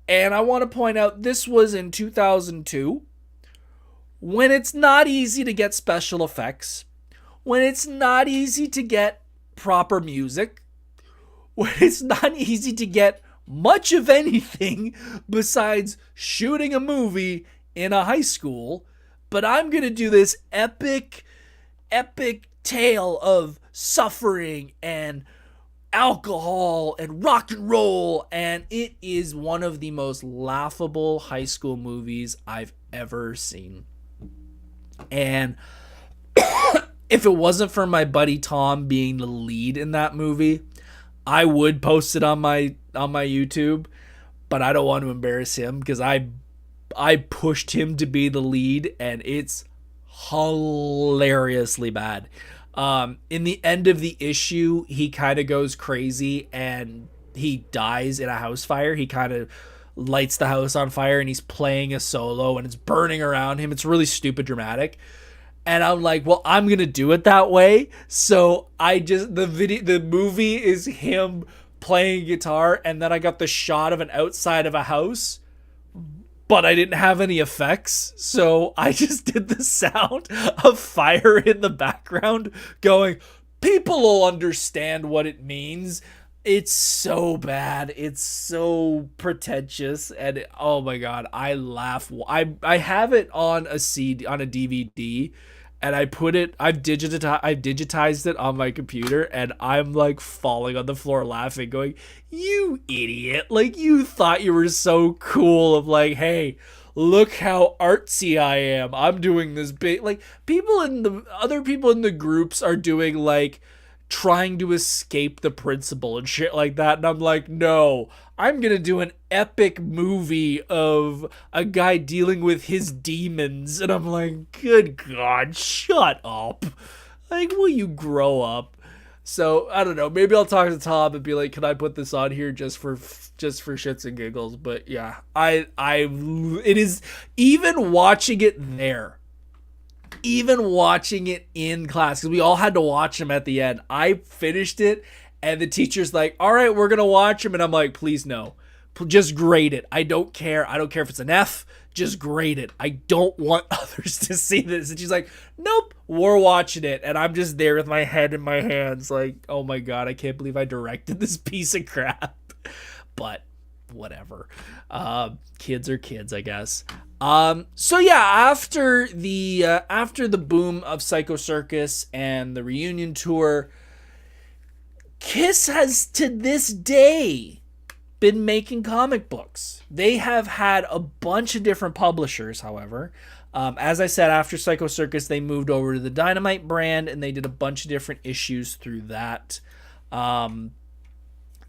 And I want to point out this was in 2002, when it's not easy to get special effects, when it's not easy to get proper music, when it's not easy to get much of anything besides shooting a movie in a high school. But I'm going to do this epic tale of suffering and alcohol and rock and roll, and it is one of the most laughable high school movies I've ever seen. And if it wasn't for my buddy Tom being the lead in that movie, I would post it on my YouTube, but I don't want to embarrass him because I pushed him to be the lead, and it's hilariously bad. In the end of the issue, he kind of goes crazy and he dies in a house fire. He kind of lights the house on fire and he's playing a solo and it's burning around him. It's really stupid dramatic. And I'm like, well, I'm going to do it that way. So the movie is him playing guitar, and then I got the shot of an outside of a house, but I didn't have any effects. So I just did the sound of fire in the background going, people will understand what it means. It's so bad. It's so pretentious, and oh my god, I laugh. I have it on a CD, on a DVD, and I put it. I've digitized it on my computer, and I'm like falling on the floor laughing, going, "You idiot! Like you thought you were so cool. Of like, hey, look how artsy I am. I'm doing this big like other people in the groups are doing like." Trying to escape the principal and shit like that. And I'm like, no, I'm going to do an epic movie of a guy dealing with his demons. And I'm like, good God, shut up. Like, will you grow up? So I don't know. Maybe I'll talk to Tom and be like, "Can I put this on here just for shits and giggles?" But yeah, it is even watching it there even watching it in class, because we all had to watch them at the end. I finished it, and the teacher's like, "All right, we're gonna watch them," and I'm like, "Please no, just grade it. I don't care. I don't care if it's an F. Just grade it. I don't want others to see this." And she's like, "Nope, we're watching it," and I'm just there with my head in my hands, like, "Oh my god, I can't believe I directed this piece of crap." But whatever. Kids are kids, I guess. So yeah, after the boom of Psycho Circus and the reunion tour, Kiss has to this day been making comic books. They have had a bunch of different publishers, however. As I said, after Psycho Circus, they moved over to the Dynamite brand, and they did a bunch of different issues through that.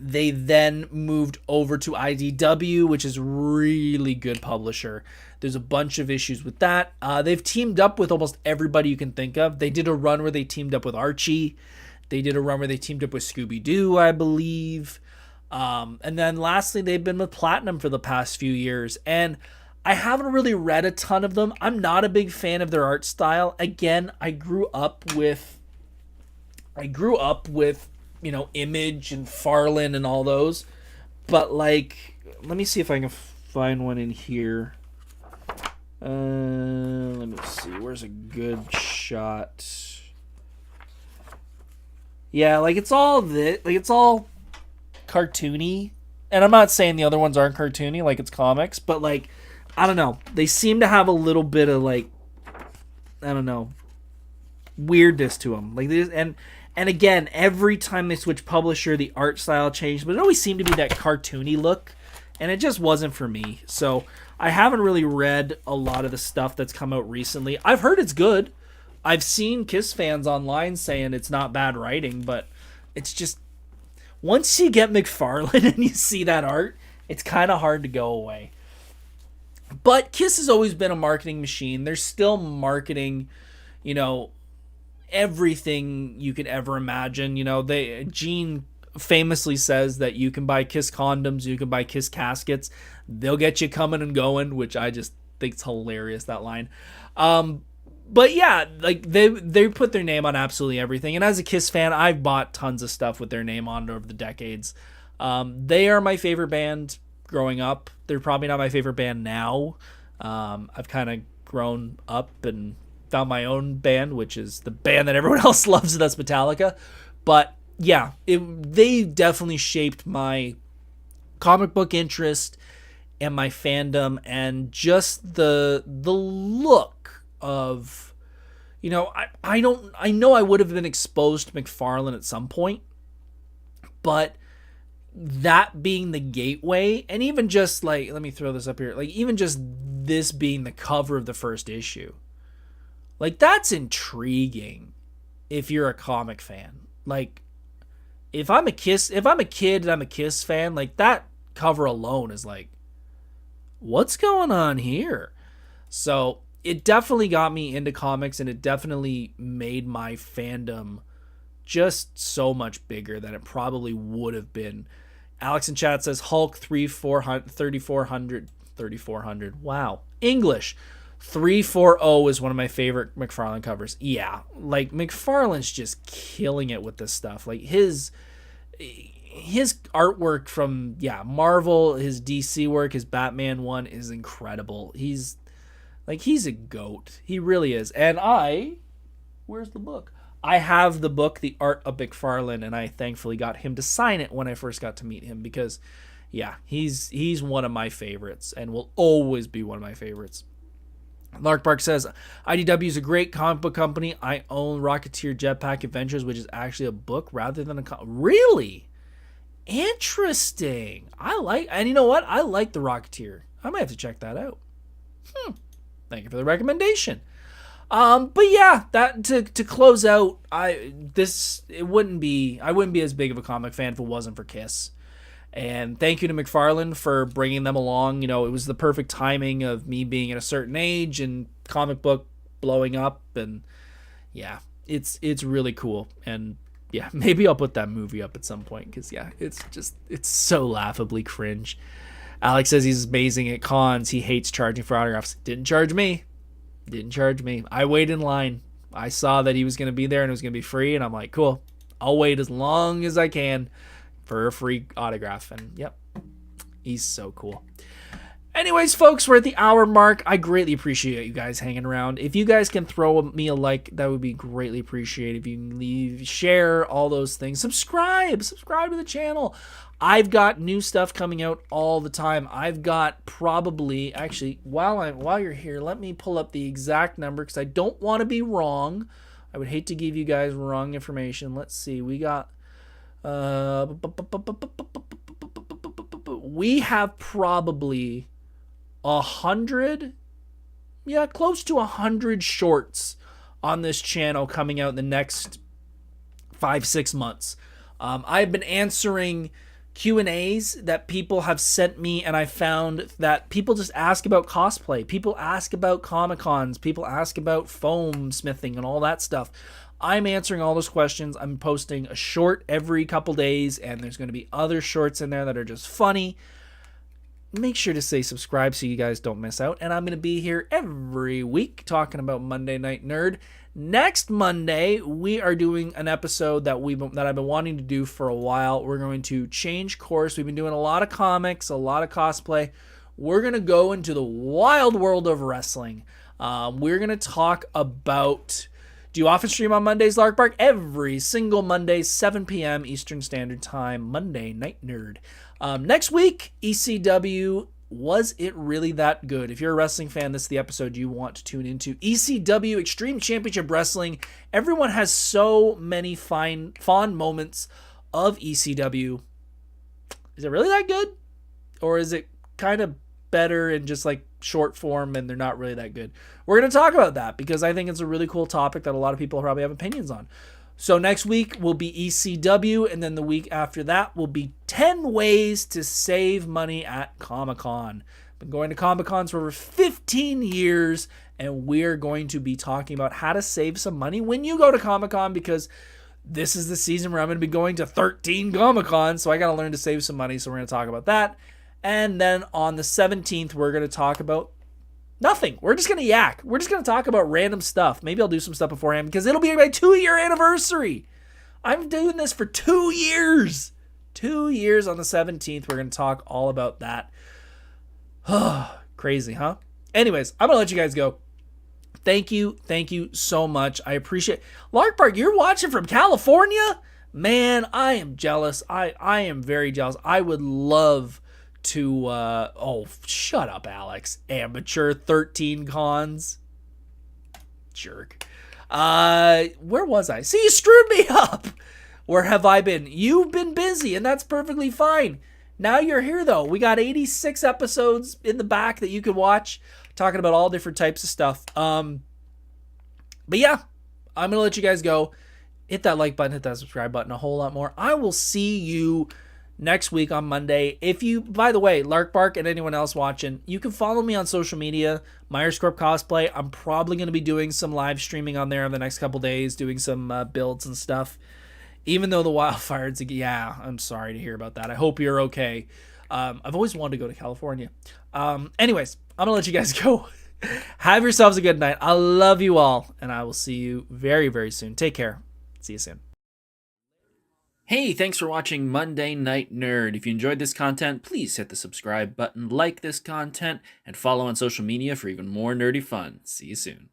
They then moved over to IDW, which is a really good publisher. There's a bunch of issues with that. They've teamed up with almost everybody you can think of. They did a run where they teamed up with Archie. They did a run where they teamed up with Scooby-Doo, I believe. And then lastly, they've been with Platinum for the past few years. And I haven't really read a ton of them. I'm not a big fan of their art style. Again, I grew up with Image and Farlin and all those. But like, let me see if I can find one in here. Let me see. Where's a good shot? Yeah, like it's all cartoony. And I'm not saying the other ones aren't cartoony, like it's comics, but like, I don't know. They seem to have a little bit of like, I don't know, weirdness to them. Like this, and again, every time they switch publisher, the art style changed, but it always seemed to be that cartoony look, and it just wasn't for me. So I haven't really read a lot of the stuff that's come out recently. I've heard it's good. I've seen Kiss fans online saying it's not bad writing, but it's just, once you get McFarlane and you see that art, it's kind of hard to go away. But Kiss has always been a marketing machine. They're still marketing, everything you could ever imagine. Gene famously says that you can buy Kiss condoms, you can buy Kiss caskets, they'll get you coming and going, which I just think it's hilarious, that line. But yeah, like they put their name on absolutely everything, and as a Kiss fan, I've bought tons of stuff with their name on it over the decades. They are my favorite band growing up. They're probably not my favorite band now. I've kind of grown up and found my own band, which is the band that everyone else loves, and that's Metallica. But yeah, they definitely shaped my comic book interest and my fandom, and just the look of, I know I would have been exposed to McFarlane at some point, but that being the gateway, and even just like, let me throw this up here, like even just this being the cover of the first issue, like that's intriguing if you're a comic fan. Like if I'm a kid and I'm a Kiss fan, like that cover alone is like, what's going on here? So it definitely got me into comics, and it definitely made my fandom just so much bigger than it probably would have been. Alex in chat says Hulk 3400. Wow. English. 340 is one of my favorite McFarlane covers. Yeah, like McFarlane's just killing it with this stuff. Like his artwork from Marvel, his DC work, his Batman one is incredible. He's a goat. He really is. And I Where's the book? I have the book, The Art of McFarlane, and I thankfully got him to sign it when I first got to meet him because, yeah, he's one of my favorites and will always be one of my favorites. Lark Park says, IDW is a great comic book company. I own Rocketeer Jetpack Adventures, which is actually a book rather than a really interesting. And you know what? I like the Rocketeer. I might have to check that out. Thank you for the recommendation. But yeah, that to close out, I wouldn't be as big of a comic fan if it wasn't for Kiss. And thank you to McFarlane for bringing them along. You know, it was the perfect timing of me being at a certain age and comic book blowing up, and yeah, it's really cool. And yeah, maybe I'll put that movie up at some point because yeah, it's so laughably cringe. Alex says he's amazing at cons. He hates charging for autographs. Didn't charge me. I waited in line. I saw that he was going to be there and it was going to be free, and I'm like, cool, I'll wait as long as I can for a free autograph. And yep, he's so cool. Anyways, folks, we're at the hour mark. I greatly appreciate you guys hanging around. If you guys can throw me a like, that would be greatly appreciated. If you can share, all those things. Subscribe to the channel. I've got new stuff coming out all the time. I've got probably, actually, while you're here, let me pull up the exact number because I don't want to be wrong. I would hate to give you guys wrong information. Let's see. We got we have probably 100, close to 100 shorts on this channel coming out in the next 5-6 months. I've been answering Q&As that people have sent me, and I found that people just ask about cosplay. People ask about Comic-Cons. People ask about foam smithing and all that stuff. I'm answering all those questions. I'm posting a short every couple days, and there's going to be other shorts in there that are just funny. Make sure to say subscribe so you guys don't miss out. And I'm going to be here every week talking about Monday Night Nerd. Next Monday, we are doing an episode that I've been wanting to do for a while. We're going to change course. We've been doing a lot of comics, a lot of cosplay. We're going to go into the wild world of wrestling. We're going to talk about... Do you often stream on Mondays, Lark Park? Every single Monday, 7 p.m. Eastern Standard Time, Monday Night Nerd. Next week, ECW, was it really that good? If you're a wrestling fan, this is the episode you want to tune into. ECW, Extreme Championship Wrestling. Everyone has so many fond moments of ECW. Is it really that good? Or is it kind of better in just like short form and they're not really that good? We're going to talk about that because I think it's a really cool topic that a lot of people probably have opinions on. So next week will be ECW, and then the week after that will be 10 ways to save money at Comic-Con. Been going to Comic-Cons for over 15 years, and we're going to be talking about how to save some money when you go to Comic-Con, because this is the season where I'm going to be going to 13 Comic-Cons, so I got to learn to save some money, so we're going to talk about that. And then on the 17th, we're going to talk about nothing. We're just going to yak. We're just going to talk about random stuff. Maybe I'll do some stuff beforehand because it'll be my 2-year anniversary. I'm doing this for 2 years. 2 years on the 17th. We're going to talk all about that. Crazy, huh? Anyways, I'm going to let you guys go. Thank you. Thank you so much. I appreciate it. Lark Park, you're watching from California? Man, I am jealous. I am very jealous. I would love to shut up, Alex. Amateur 13 cons. Jerk. Where was I? See, you screwed me up. Where have I been? You've been busy, and that's perfectly fine. Now you're here, though. We got 86 episodes in the back that you can watch, talking about all different types of stuff. But yeah, I'm gonna let you guys go. Hit that like button, hit that subscribe button, a whole lot more. I will see you next week on Monday. If you, by the way, Lark Bark and anyone else watching, you can follow me on social media, Myers Corp Cosplay. I'm probably going to be doing some live streaming on there in the next couple days, doing some builds and stuff. Even though the wildfires, yeah, I'm sorry to hear about that. I hope you're okay. I've always wanted to go to California. Anyways, I'm going to let you guys go. Have yourselves a good night. I love you all, and I will see you very, very soon. Take care. See you soon. Hey, thanks for watching Monday Night Nerd. If you enjoyed this content, please hit the subscribe button, like this content, and follow on social media for even more nerdy fun. See you soon.